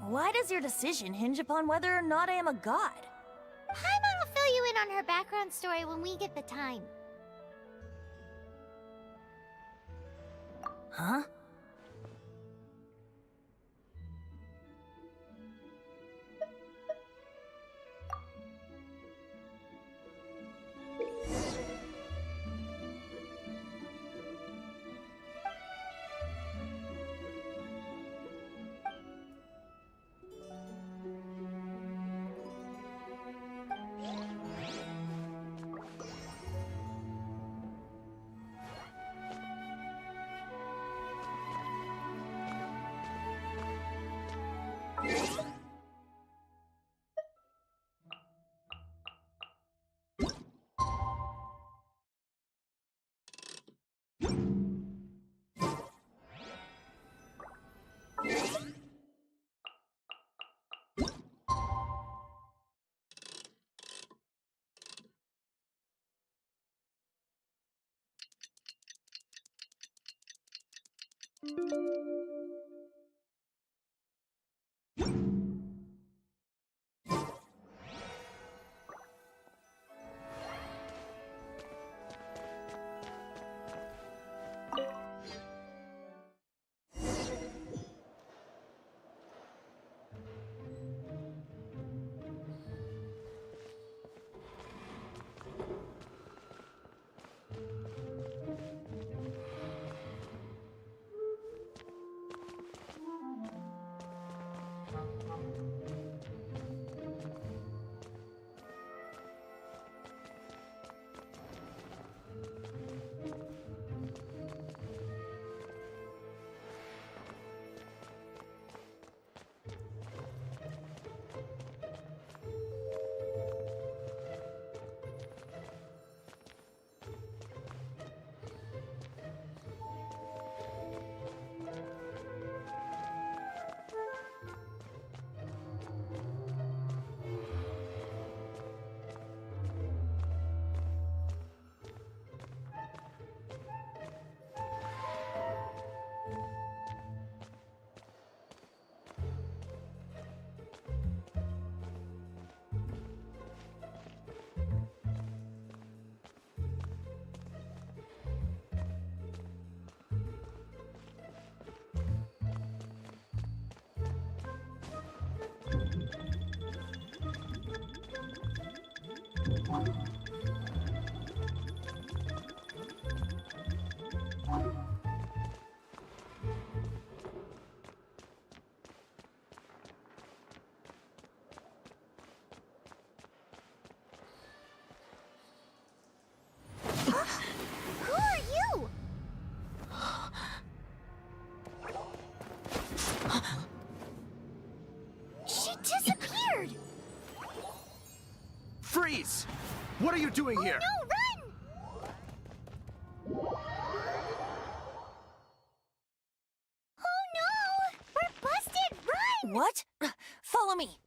Why does your decision hinge upon whether or not I am a god? Paimon will fill you in on her background story when we get the time. Huh? Who are you? She disappeared! Freeze! What are you doing here? No, run! Oh no! what? Follow me.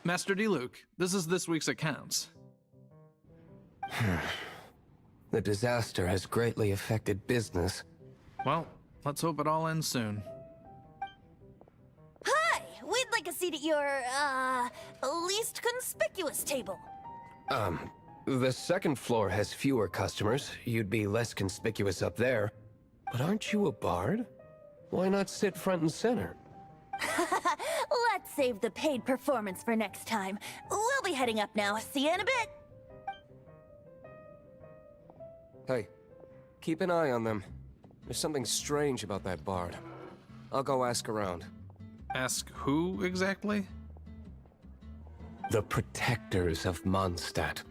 Master D-Luke, this is this week's accounts. The disaster has greatly affected business. Well, let's hope it all ends soon. Hi! We'd like a seat at your, least conspicuous table. The second floor has fewer customers. You'd be less conspicuous up there. But aren't you a bard? Why not sit front and center? Let's save the paid performance for next time. We'll be heading up now. See you in a bit. Hey, keep an eye on them. There's something strange about that bard. I'll go ask around. Ask who exactly? The protectors of Mondstadt.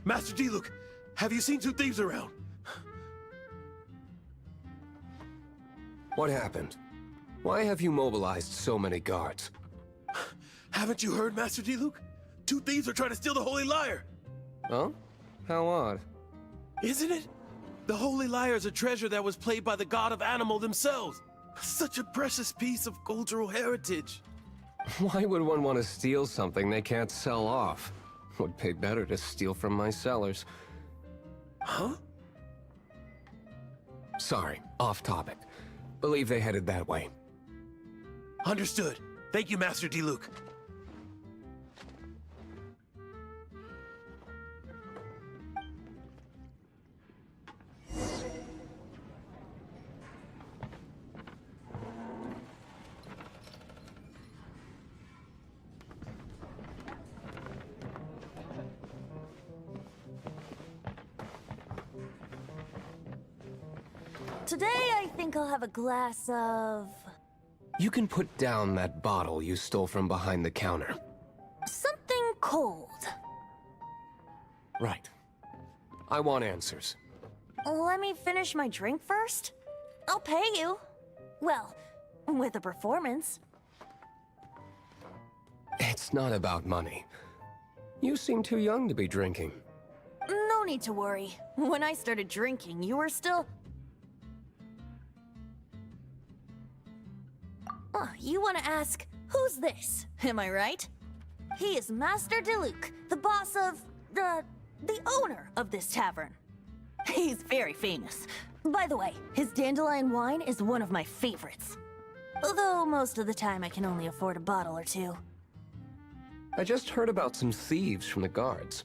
Master D-Luke, have you seen two thieves around? What happened? Why have you mobilized so many guards? Haven't you heard, Master D-Luke? Two thieves are trying to steal the Holy Lyre! Huh? How odd. Isn't it? The Holy Lyre is a treasure that was played by the god of animal themselves. Such a precious piece of cultural heritage. Why would one want to steal something they can't sell off? Would pay better to steal from my sellers. Huh? Sorry, off topic. Believe they headed that way. Understood. Thank you, Master D-Luke. Today, I think I'll have a glass of... You can put down that bottle you stole from behind the counter. something cold. Right. I want answers. Let me finish my drink first. I'll pay you. Well, with a performance. It's not about money. You seem too young to be drinking. No need to worry. When I started drinking, you were still... You want to ask, who's this? Am I right? He is Master D-Luke, the boss of... the owner of this tavern. He's very famous. By the way, his dandelion wine is one of my favorites. Although most of the time I can only afford a bottle or two. I just heard about some thieves from the guards.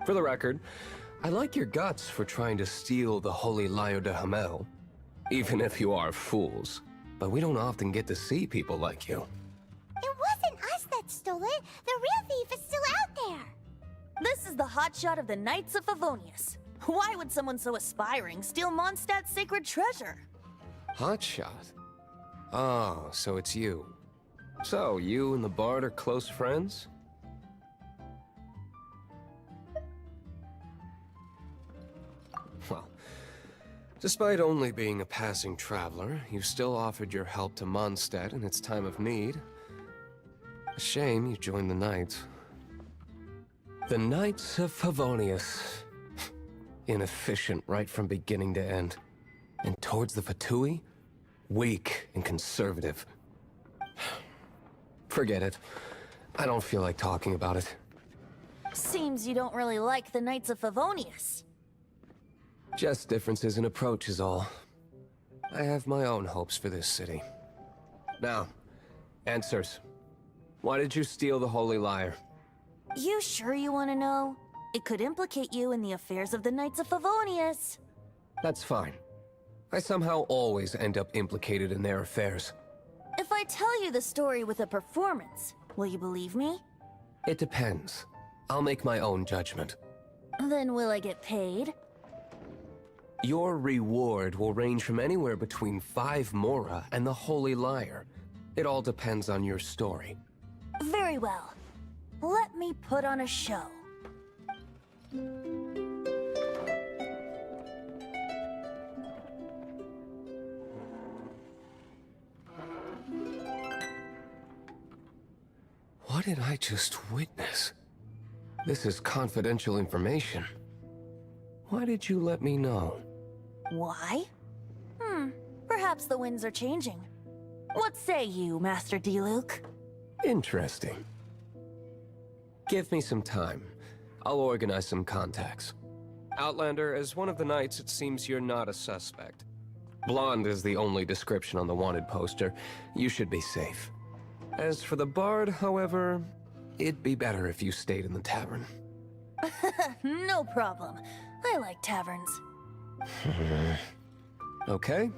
For the record, I like your guts for trying to steal the Holy Lyre de Hamel. Even if you are fools. But we don't often get to see people like you. It wasn't us that stole it. The real thief is still out there. This is the hotshot of the Knights of Favonius. Why would someone so aspiring steal Mondstadt's sacred treasure? Hotshot? Oh, so it's you. So, you and the Bard are close friends? Well, despite only being a passing traveler, you still offered your help to Mondstadt in its time of need. A shame you joined the Knights. The Knights of Favonius. Inefficient right from beginning to end. And towards the Fatui, weak and conservative. Forget it. I don't feel like talking about it. Seems you don't really like the Knights of Favonius. Just differences in approach is all. I have my own hopes for this city. Now, answers. Why did you steal the Holy Lyre? You sure you want to know? It could implicate you in the affairs of the Knights of Favonius. That's fine. I somehow always end up implicated in their affairs. If I tell you the story with a performance, will you believe me? It depends. I'll make my own judgment. Then will I get paid? Your reward will range from anywhere between 5 Mora and the Holy Lyre. It all depends on your story. Very well. Let me put on a show. What did I just witness? This is confidential information. Why did you let me know? Why? Perhaps the winds are changing. What say you, Master Diluc? Interesting. Give me some time. I'll organize some contacts. Outlander, as one of the knights, it seems you're not a suspect. Blonde is the only description on the wanted poster. You should be safe. As for the bard, however, it'd be better if you stayed in the tavern. No problem. I like taverns. Okay.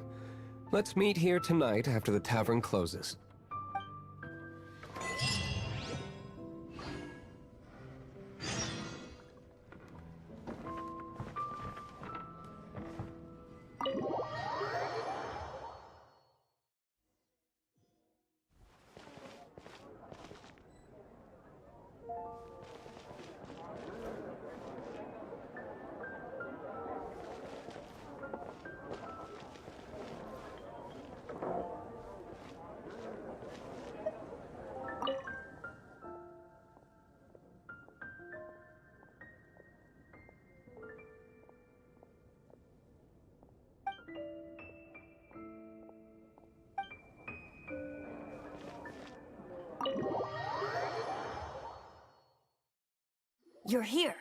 Let's meet here tonight after the tavern closes. You're here.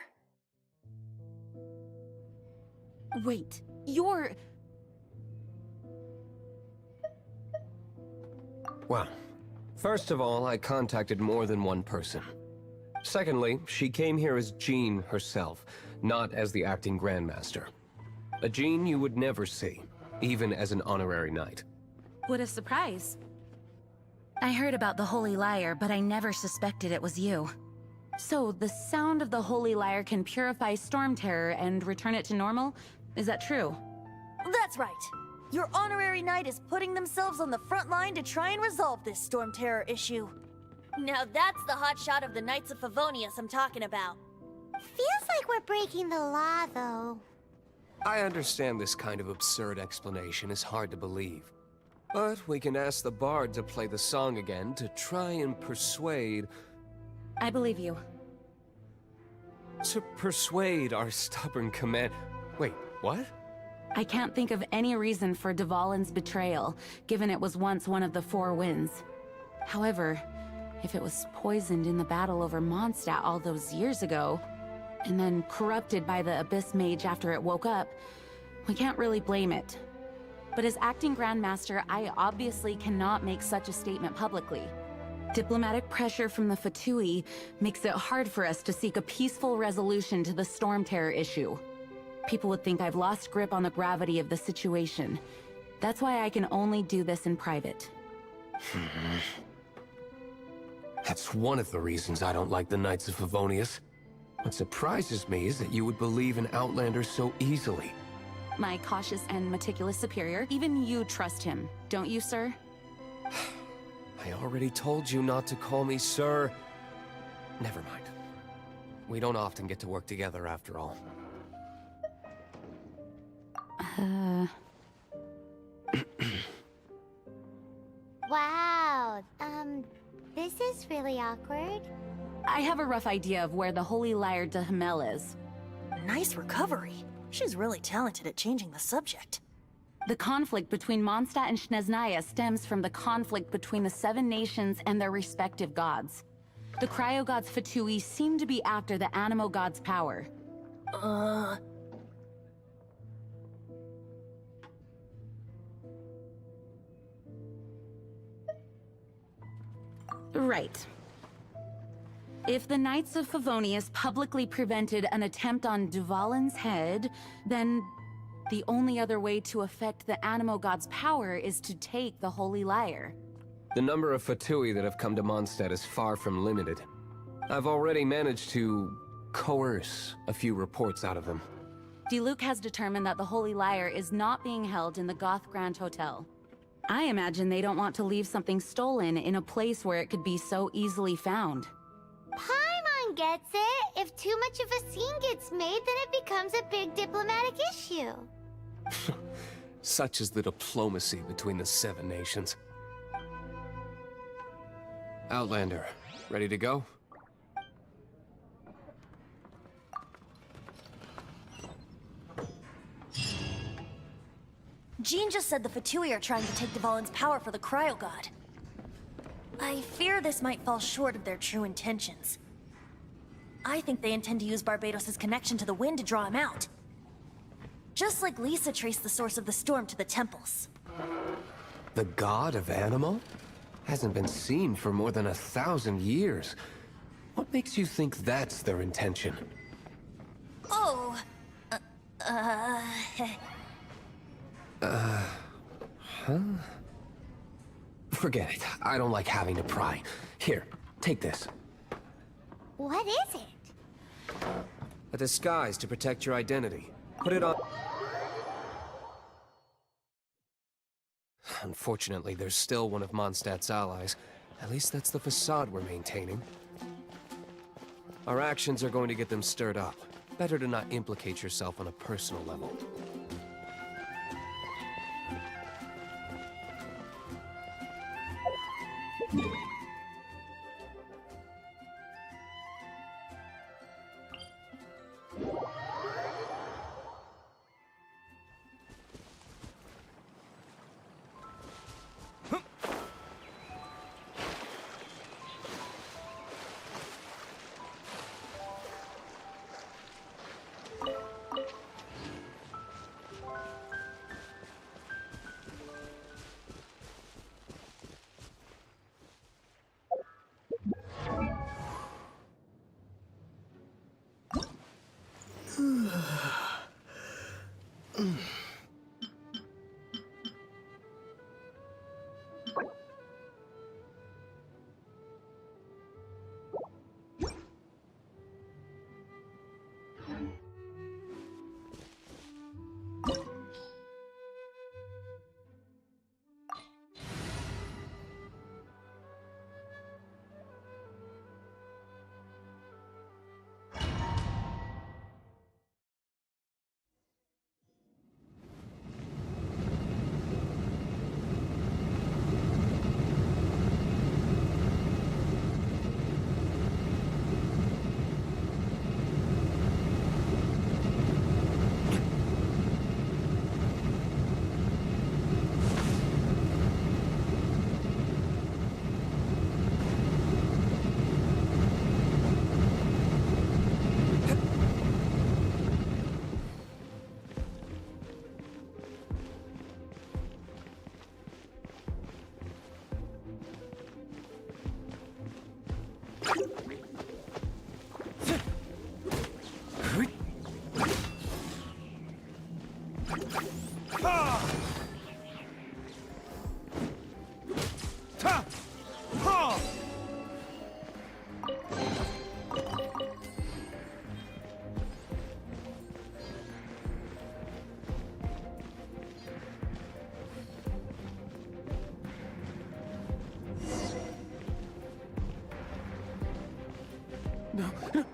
Wait, you're... Well, first of all, I contacted more than one person. Secondly, she came here as Jean herself, not as the acting Grandmaster. A Jean you would never see, even as an honorary knight. What a surprise. I heard about the Holy Lyre, but I never suspected it was you. So, the sound of the Holy Lyre can purify Stormterror and return it to normal? Is that true? That's right. Your honorary knight is putting themselves on the front line to try and resolve this Stormterror issue. Now that's the hotshot of the Knights of Favonius I'm talking about. Feels like we're breaking the law, though. I understand this kind of absurd explanation is hard to believe. But we can ask the bard to play the song again to try and persuade... I believe you. To persuade our stubborn command... Wait, what? I can't think of any reason for Dvalin's betrayal, given it was once one of the Four Winds. However, if it was poisoned in the battle over Mondstadt all those years ago, and then corrupted by the Abyss Mage after it woke up, we can't really blame it. But as acting Grandmaster, I obviously cannot make such a statement publicly. Diplomatic pressure from the Fatui makes it hard for us to seek a peaceful resolution to the Stormterror issue. People would think I've lost grip on the gravity of the situation. That's why I can only do this in private. That's one of the reasons I don't like the Knights of Favonius. What surprises me is that you would believe in Outlander so easily. My cautious and meticulous superior, even you trust him, don't you, sir? I already told you not to call me sir. Never mind. We don't often get to work together after all. Wow, this is really awkward. I have a rough idea of where the Holy Lyre de Himmel is. Nice recovery. She's really talented at changing the subject. The conflict between Mondstadt and Snezhnaya stems from the conflict between the Seven Nations and their respective gods. The cryo-gods Fatui seem to be after the Animo god's power. Right. If the Knights of Favonius publicly prevented an attempt on Duvalin's head, then the only other way to affect the Animo God's power is to take the Holy Lyre. The number of Fatui that have come to Mondstadt is far from limited. I've already managed to coerce a few reports out of them. Diluc has determined that the Holy Lyre is not being held in the Goth Grand Hotel. I imagine they don't want to leave something stolen in a place where it could be so easily found. Paimon gets it. If too much of a scene gets made, then it becomes a big diplomatic issue. Such is the diplomacy between the Seven Nations. Outlander, ready to go? Jean just said the Fatui are trying to take Duvalin's power for the Cryo God. I fear this might fall short of their true intentions. I think they intend to use Barbados' connection to the wind to draw him out. Just like Lisa traced the source of the storm to the temples. The god of Animo? Hasn't been seen for more than 1,000 years. What makes you think that's their intention? Oh... Huh? Forget it. I don't like having to pry. Here, take this. What is it? A disguise to protect your identity. Put it on... Unfortunately, there's still one of Mondstadt's allies. At least that's the facade we're maintaining. Our actions are going to get them stirred up. Better to not implicate yourself on a personal level.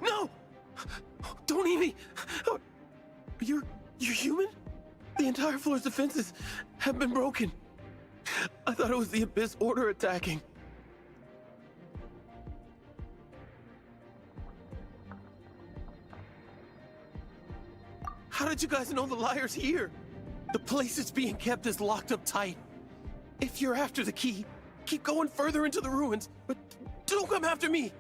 No! Don't eat me! You're human? The entire floor's defenses have been broken. I thought it was the Abyss Order attacking. How did you guys know the Lyre's here? The place it's being kept is locked up tight. If you're after the key, keep going further into the ruins, but don't come after me.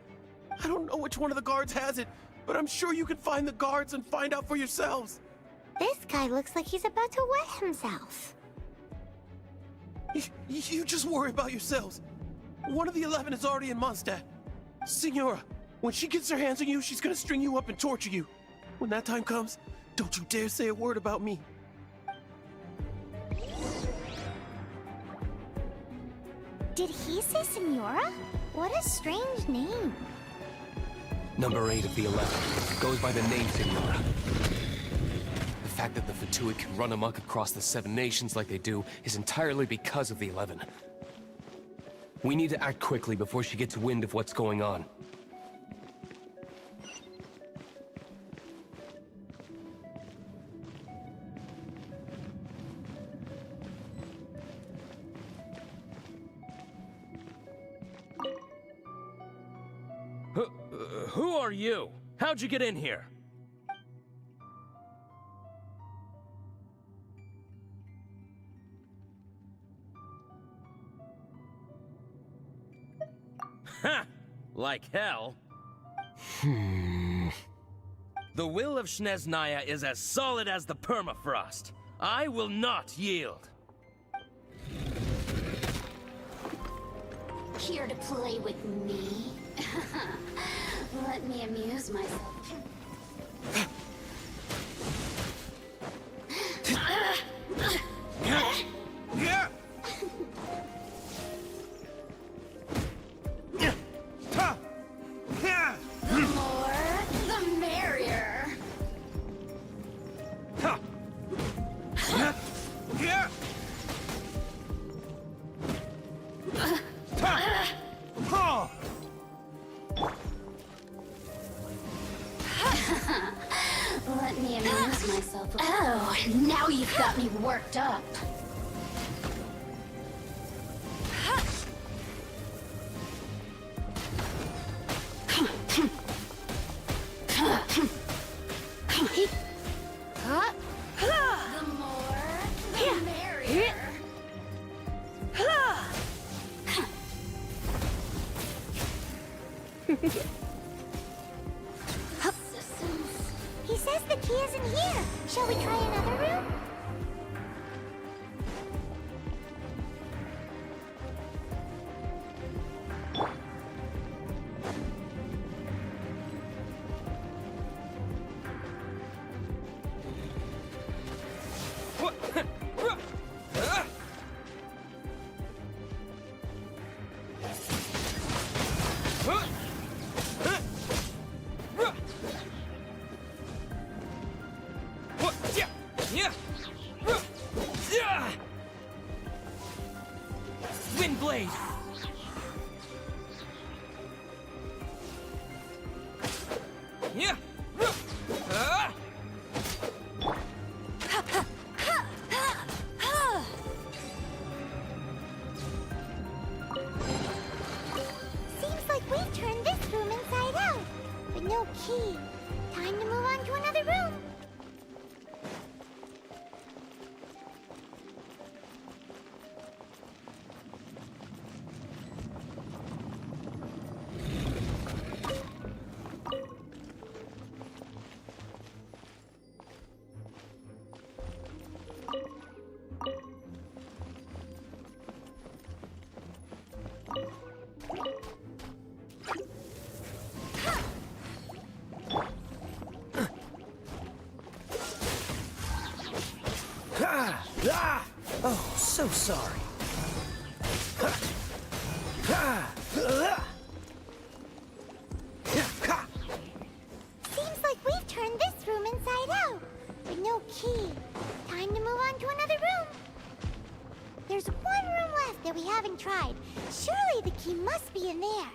I don't know which one of the guards has it, but I'm sure you can find the guards and find out for yourselves. This guy looks like he's about to wet himself. You just worry about yourselves. One of the 11 is already in Mondstadt. Signora, When she gets her hands on you, she's gonna string you up and torture you. When that time comes, don't you dare say a word about me. Did he say Senora? What a strange name. Number 8 of the 11 goes by the name Senora. The fact that the Fatui can run amok across the 7 nations like they do is entirely because of the 11. We need to act quickly before she gets wind of what's going on. Who are you? How'd you get in here? Ha! Like hell. The will of Snezhnaya is as solid as the permafrost. I will not yield. Here to play with me? Let me amuse myself. The more, the merrier. Let me amuse myself. Oh, now you've got me worked up. The more, the merrier. He says the key isn't here. Shall we try another room? Windblade! Yeah! Seems like we've turned this room inside out. But no key. Time to move on to another room. Oh, so sorry. Seems like we've turned this room inside out. But no key. Time to move on to another room. There's one room left that we haven't tried. Surely the key must be in there.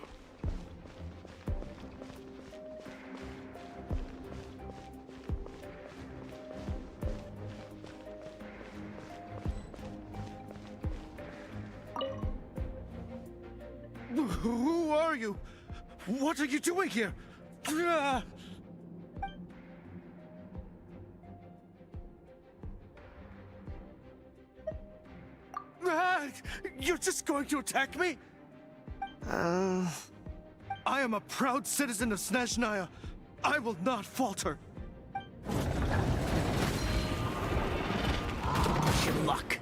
Who are you? What are you doing here? You're just going to attack me? I am a proud citizen of Snezhnaya. I will not falter. Your luck.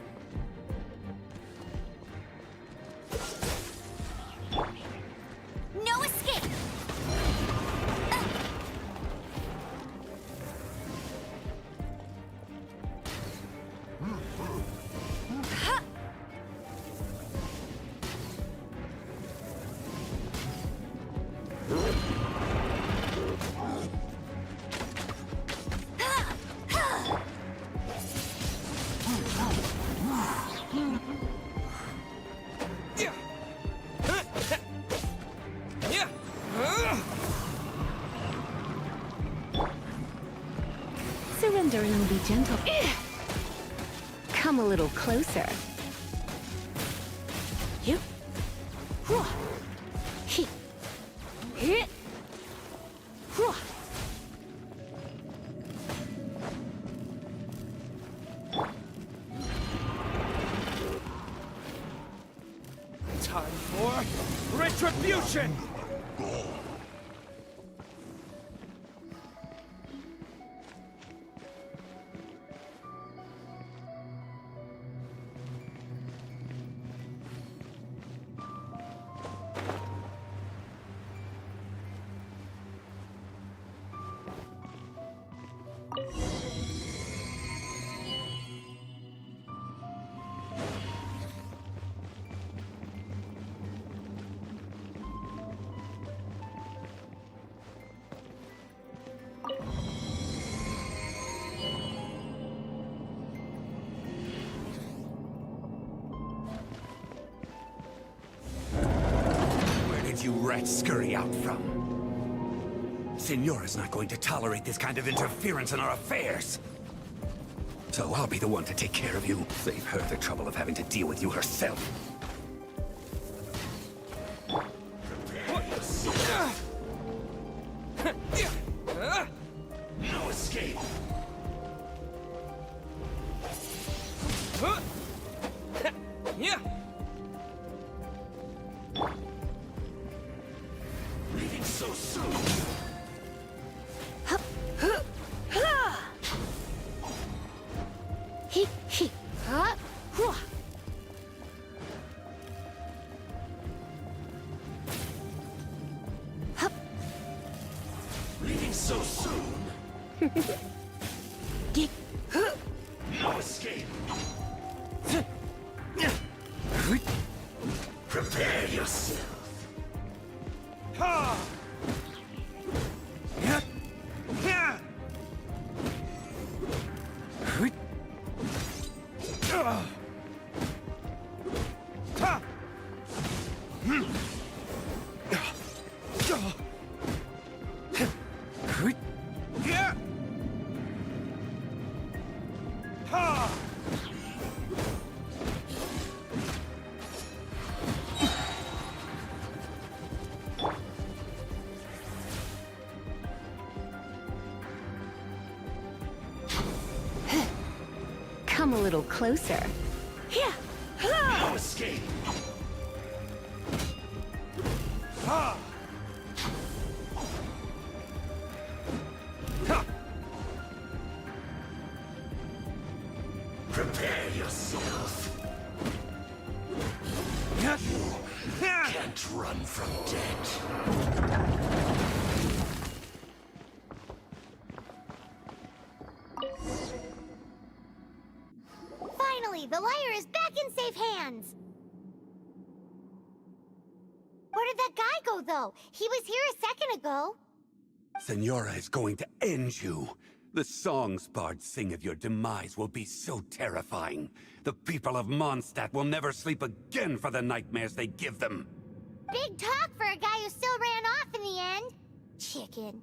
No escape! Surrender and be gentle. Come a little closer. You. He. Hit. Time for retribution! You rats scurry out from? Signora's not going to tolerate this kind of interference in our affairs. So I'll be the one to take care of you. Save her the trouble of having to deal with you herself. No escape. Yeah. Leaving so soon. Leaving so soon. No escape. Prepare yourself. Ha! Yeah. Yeah. Ha! Yeah. Ha! Come a little closer. No escape. Ha! Prepare yourself. Yeah. Yeah. Can't run from death. Finally, the Lyre is back in safe hands! Where did that guy go, though? He was here a second ago. Signora is going to end you. The songs bards sing of your demise will be so terrifying. The people of Mondstadt will never sleep again for the nightmares they give them. Big talk for a guy who still ran off in the end. Chicken.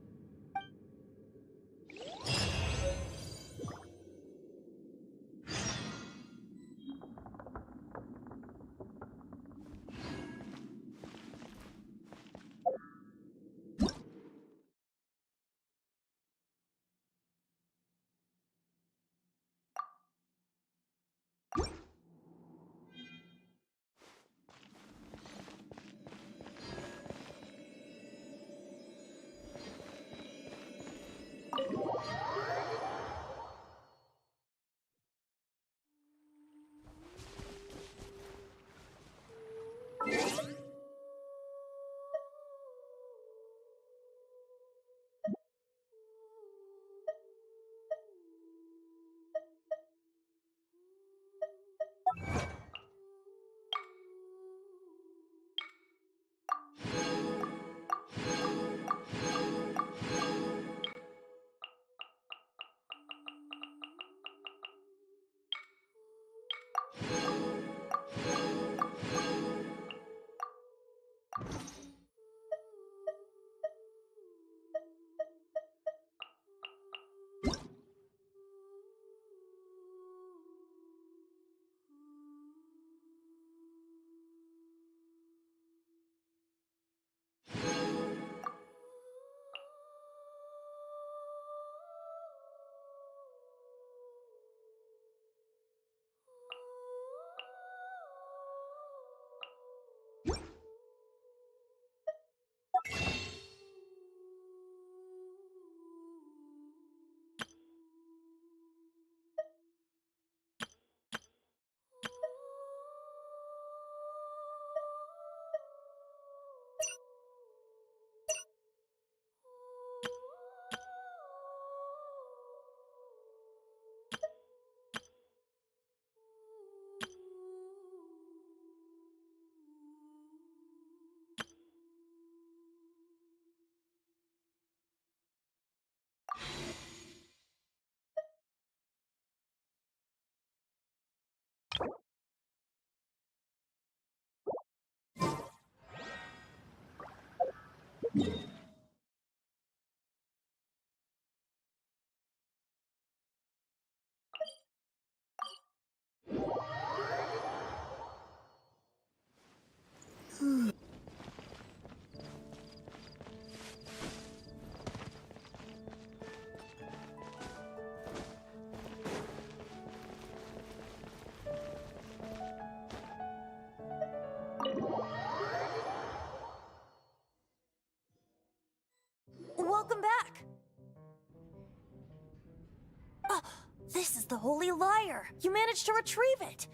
This is the Holy Lyre! You managed to retrieve it!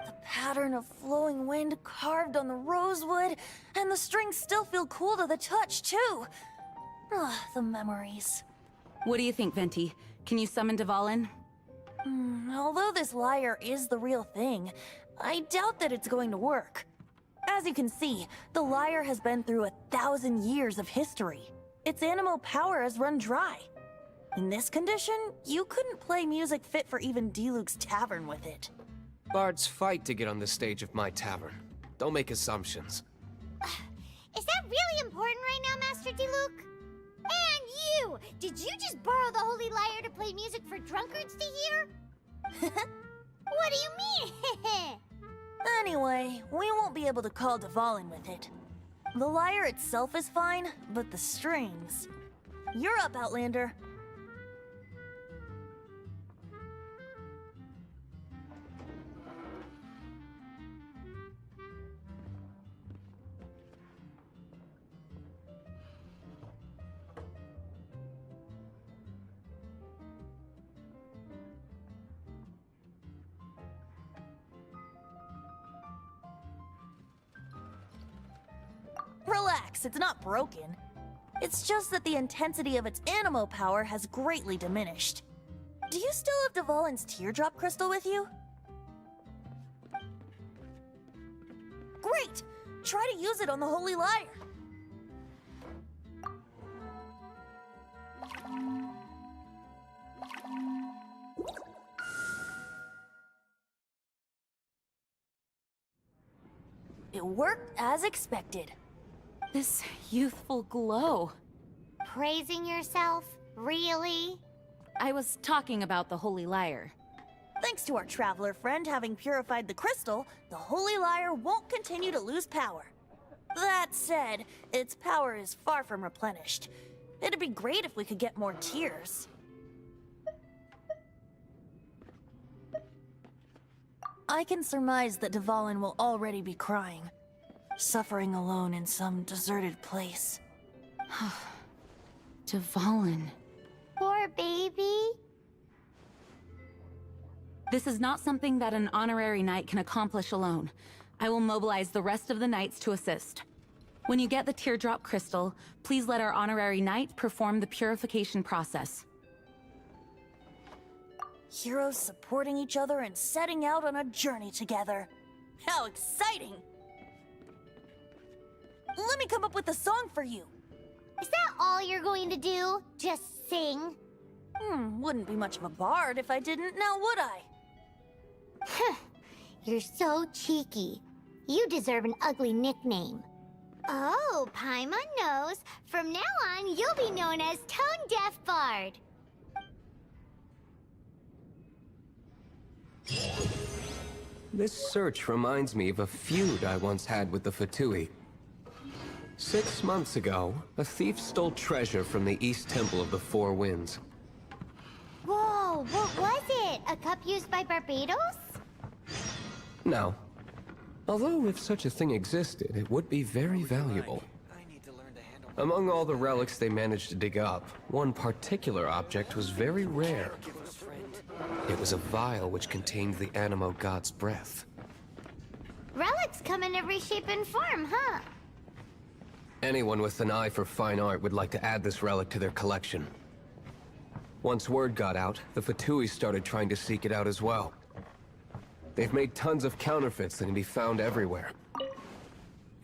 The pattern of flowing wind carved on the rosewood, and the strings still feel cool to the touch, too! Ah, the memories. What do you think, Venti? Can you summon Dvalin? Although this lyre is the real thing, I doubt that it's going to work. As you can see, the lyre has been through 1,000 years of history. Its animal power has run dry. In this condition, you couldn't play music fit for even Diluc's tavern with it. Bards fight to get on the stage of my tavern. Don't make assumptions. Is that really important right now, Master Diluc? And you! Did you just borrow the Holy Lyre to play music for drunkards to hear? What do you mean? Anyway, we won't be able to call Dvalin with it. The lyre itself is fine, but the strings... You're up, Outlander. Relax, it's not broken. It's just that the intensity of its animo power has greatly diminished. Do you still have Dvalin's teardrop crystal with you? Great! Try to use it on the Holy Lyre. It worked as expected. This youthful glow. Praising yourself? Really? I was talking about the Holy Lyre. Thanks to our traveler friend having purified the crystal, the Holy Lyre won't continue to lose power. That said, its power is far from replenished. It'd be great if we could get more tears. I can surmise that Dvalin will already be crying, suffering alone in some deserted place. Dvalin. Poor baby. This is not something that an honorary knight can accomplish alone. I will mobilize the rest of the knights to assist. When you get the teardrop crystal, please let our honorary knight perform the purification process. Heroes supporting each other and setting out on a journey together. How exciting! Let me come up with a song for you. Is that all you're going to do? Just sing? Wouldn't be much of a bard if I didn't, now would I? You're so cheeky. You deserve an ugly nickname. Oh, Paimon knows. From now on, you'll be known as Tone Deaf Bard. This search reminds me of a feud I once had with the Fatui. 6 months ago, a thief stole treasure from the East Temple of the Four Winds. Whoa, what was it? A cup used by Barbados? No. Although if such a thing existed, it would be very valuable. Among all the relics they managed to dig up, one particular object was very rare. It was a vial which contained the Animo God's breath. Relics come in every shape and form, huh? Anyone with an eye for fine art would like to add this relic to their collection. Once word got out, the Fatui started trying to seek it out as well. They've made tons of counterfeits that can be found everywhere.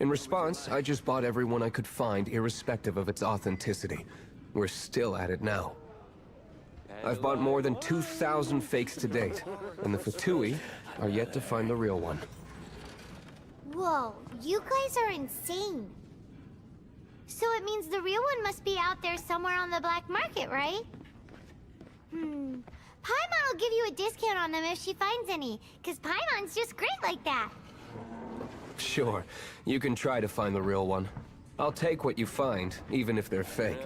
In response, I just bought every one I could find, irrespective of its authenticity. We're still at it now. I've bought more than 2,000 fakes to date, and the Fatui are yet to find the real one. Whoa, you guys are insane. So it means the real one must be out there somewhere on the black market, right? Paimon will give you a discount on them if she finds any, because Paimon's just great like that. Sure, you can try to find the real one. I'll take what you find, even if they're fake.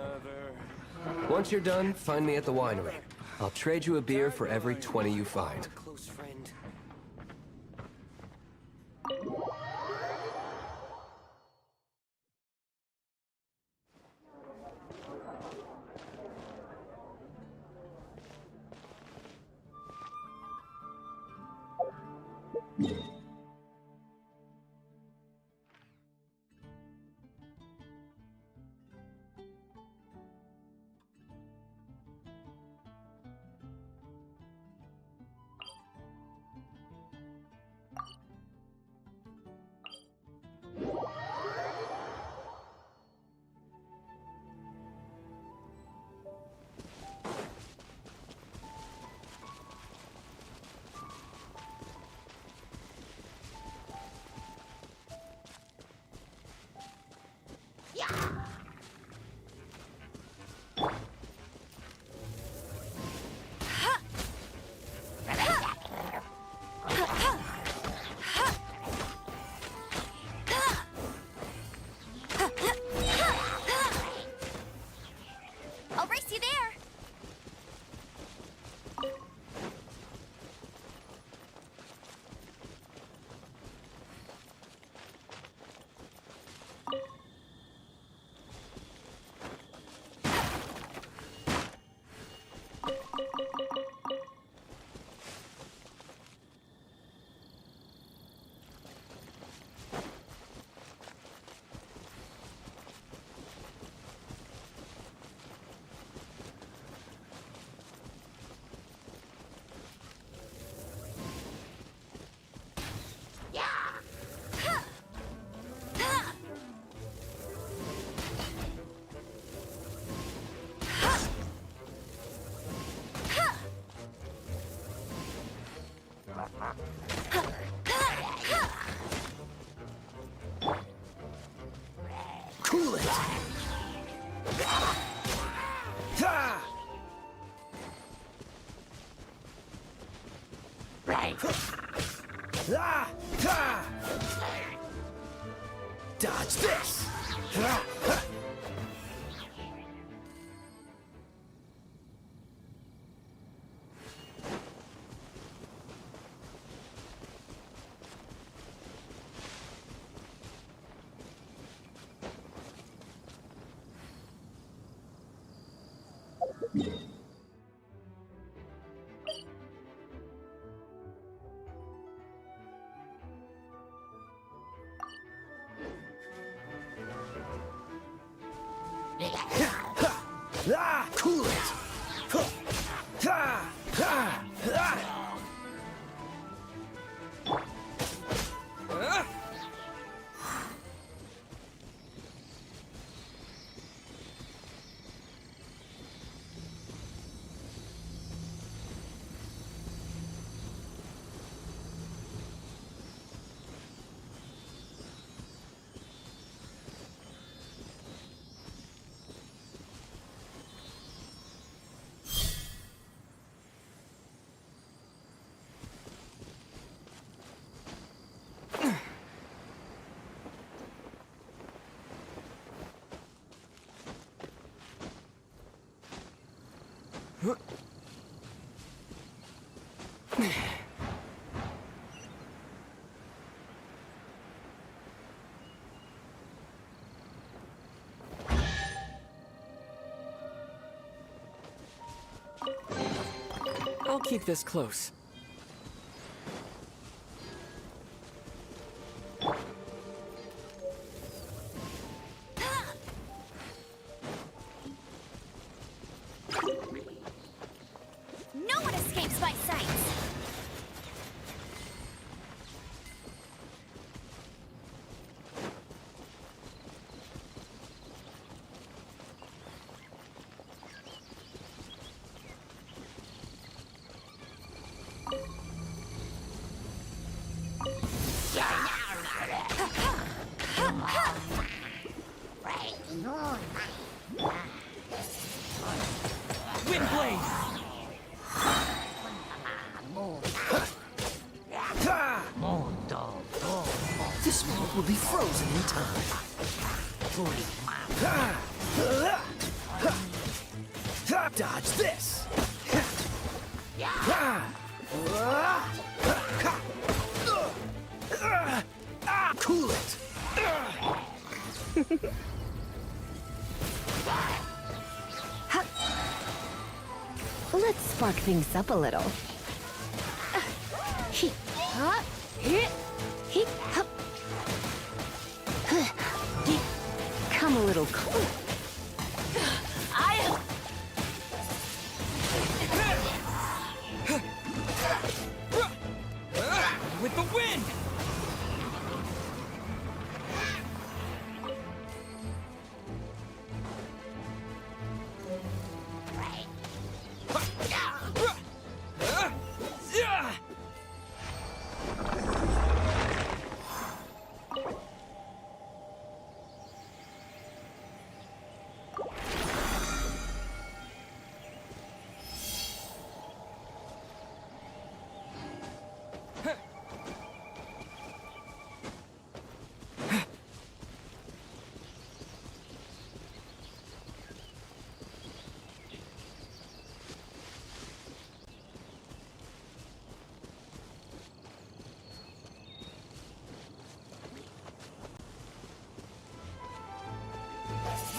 Once you're done, find me at the winery. I'll trade you a beer for every 20 you find. I'll race you there. Cool it! Right. Dodge this! Cool it! I'll keep this close. No one escapes my sights. This world will be frozen in time. Dodge this! Cool it! Let's spark things up a little. Come a little closer. With the wind!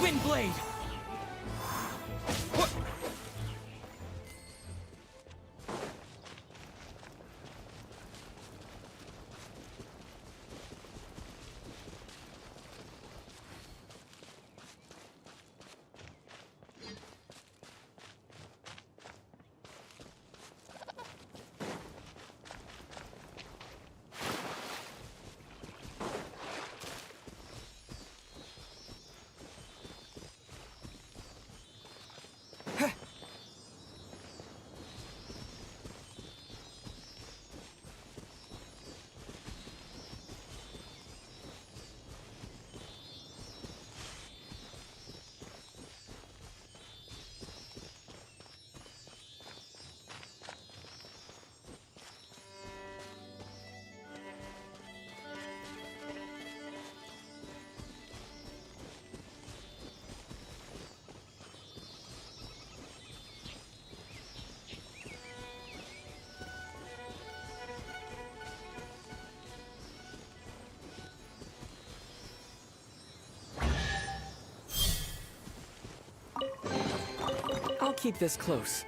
Windblade! I'll keep this close.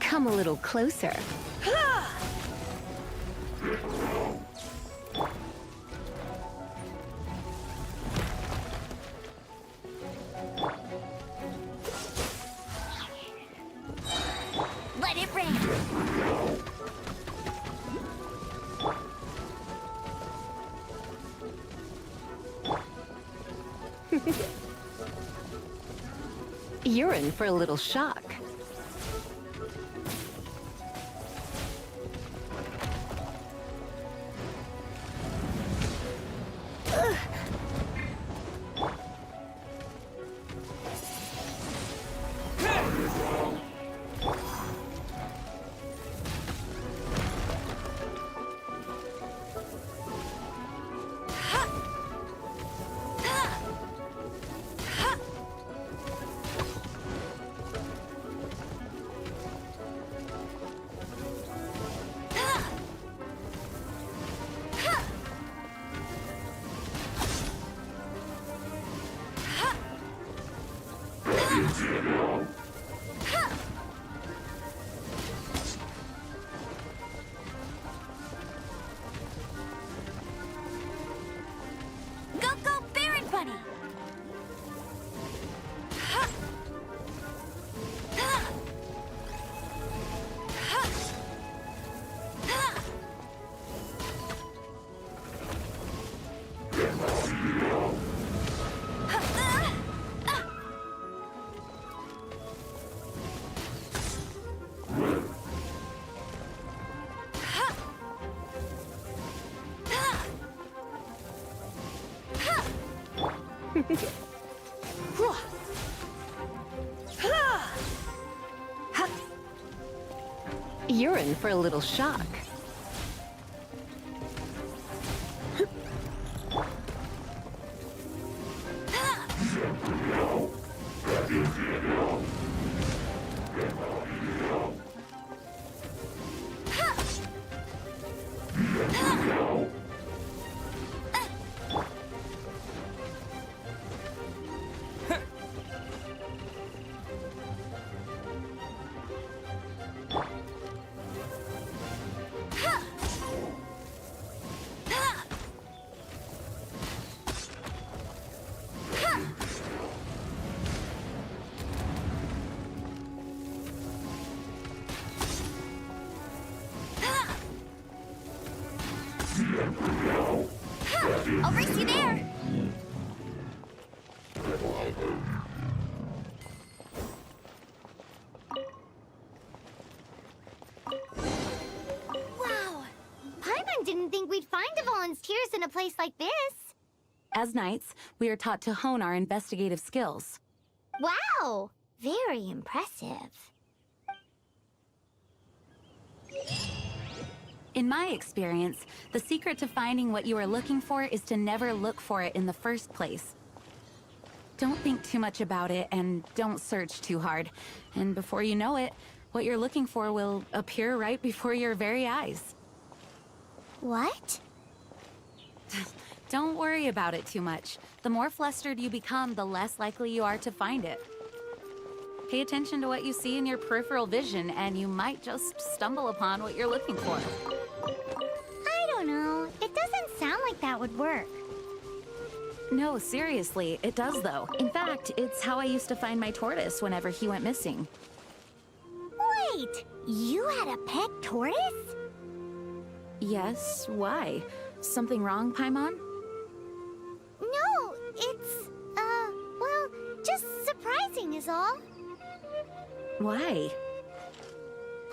Come a little closer. Let it rain! You're in for a little shock. Go, go, Baron Bunny! You're in for a little shock. I'll race you there! Wow! Paimon didn't think we'd find the volunteers in a place like this. As knights, we are taught to hone our investigative skills. Wow! Very impressive. In my experience, the secret to finding what you are looking for is to never look for it in the first place. Don't think too much about it and don't search too hard. And before you know it, what you're looking for will appear right before your very eyes. What? Don't worry about it too much. The more flustered you become, the less likely you are to find it. Pay attention to what you see in your peripheral vision, and you might just stumble upon what you're looking for. I don't know. It doesn't sound like that would work. No, seriously, it does though. In fact, it's how I used to find my tortoise whenever he went missing. Wait! You had a pet tortoise? Yes, why? Something wrong, Paimon? No, it's, well, just surprising is all. Why?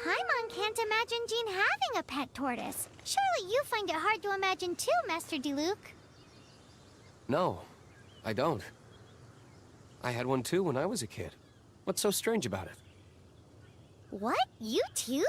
Paimon can't imagine Jean having a pet tortoise. Surely you find it hard to imagine too, Master Diluc. No, I don't. I had one too when I was a kid. What's so strange about it? What? You too?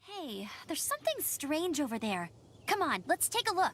Hey, there's something strange over there. Come on, let's take a look.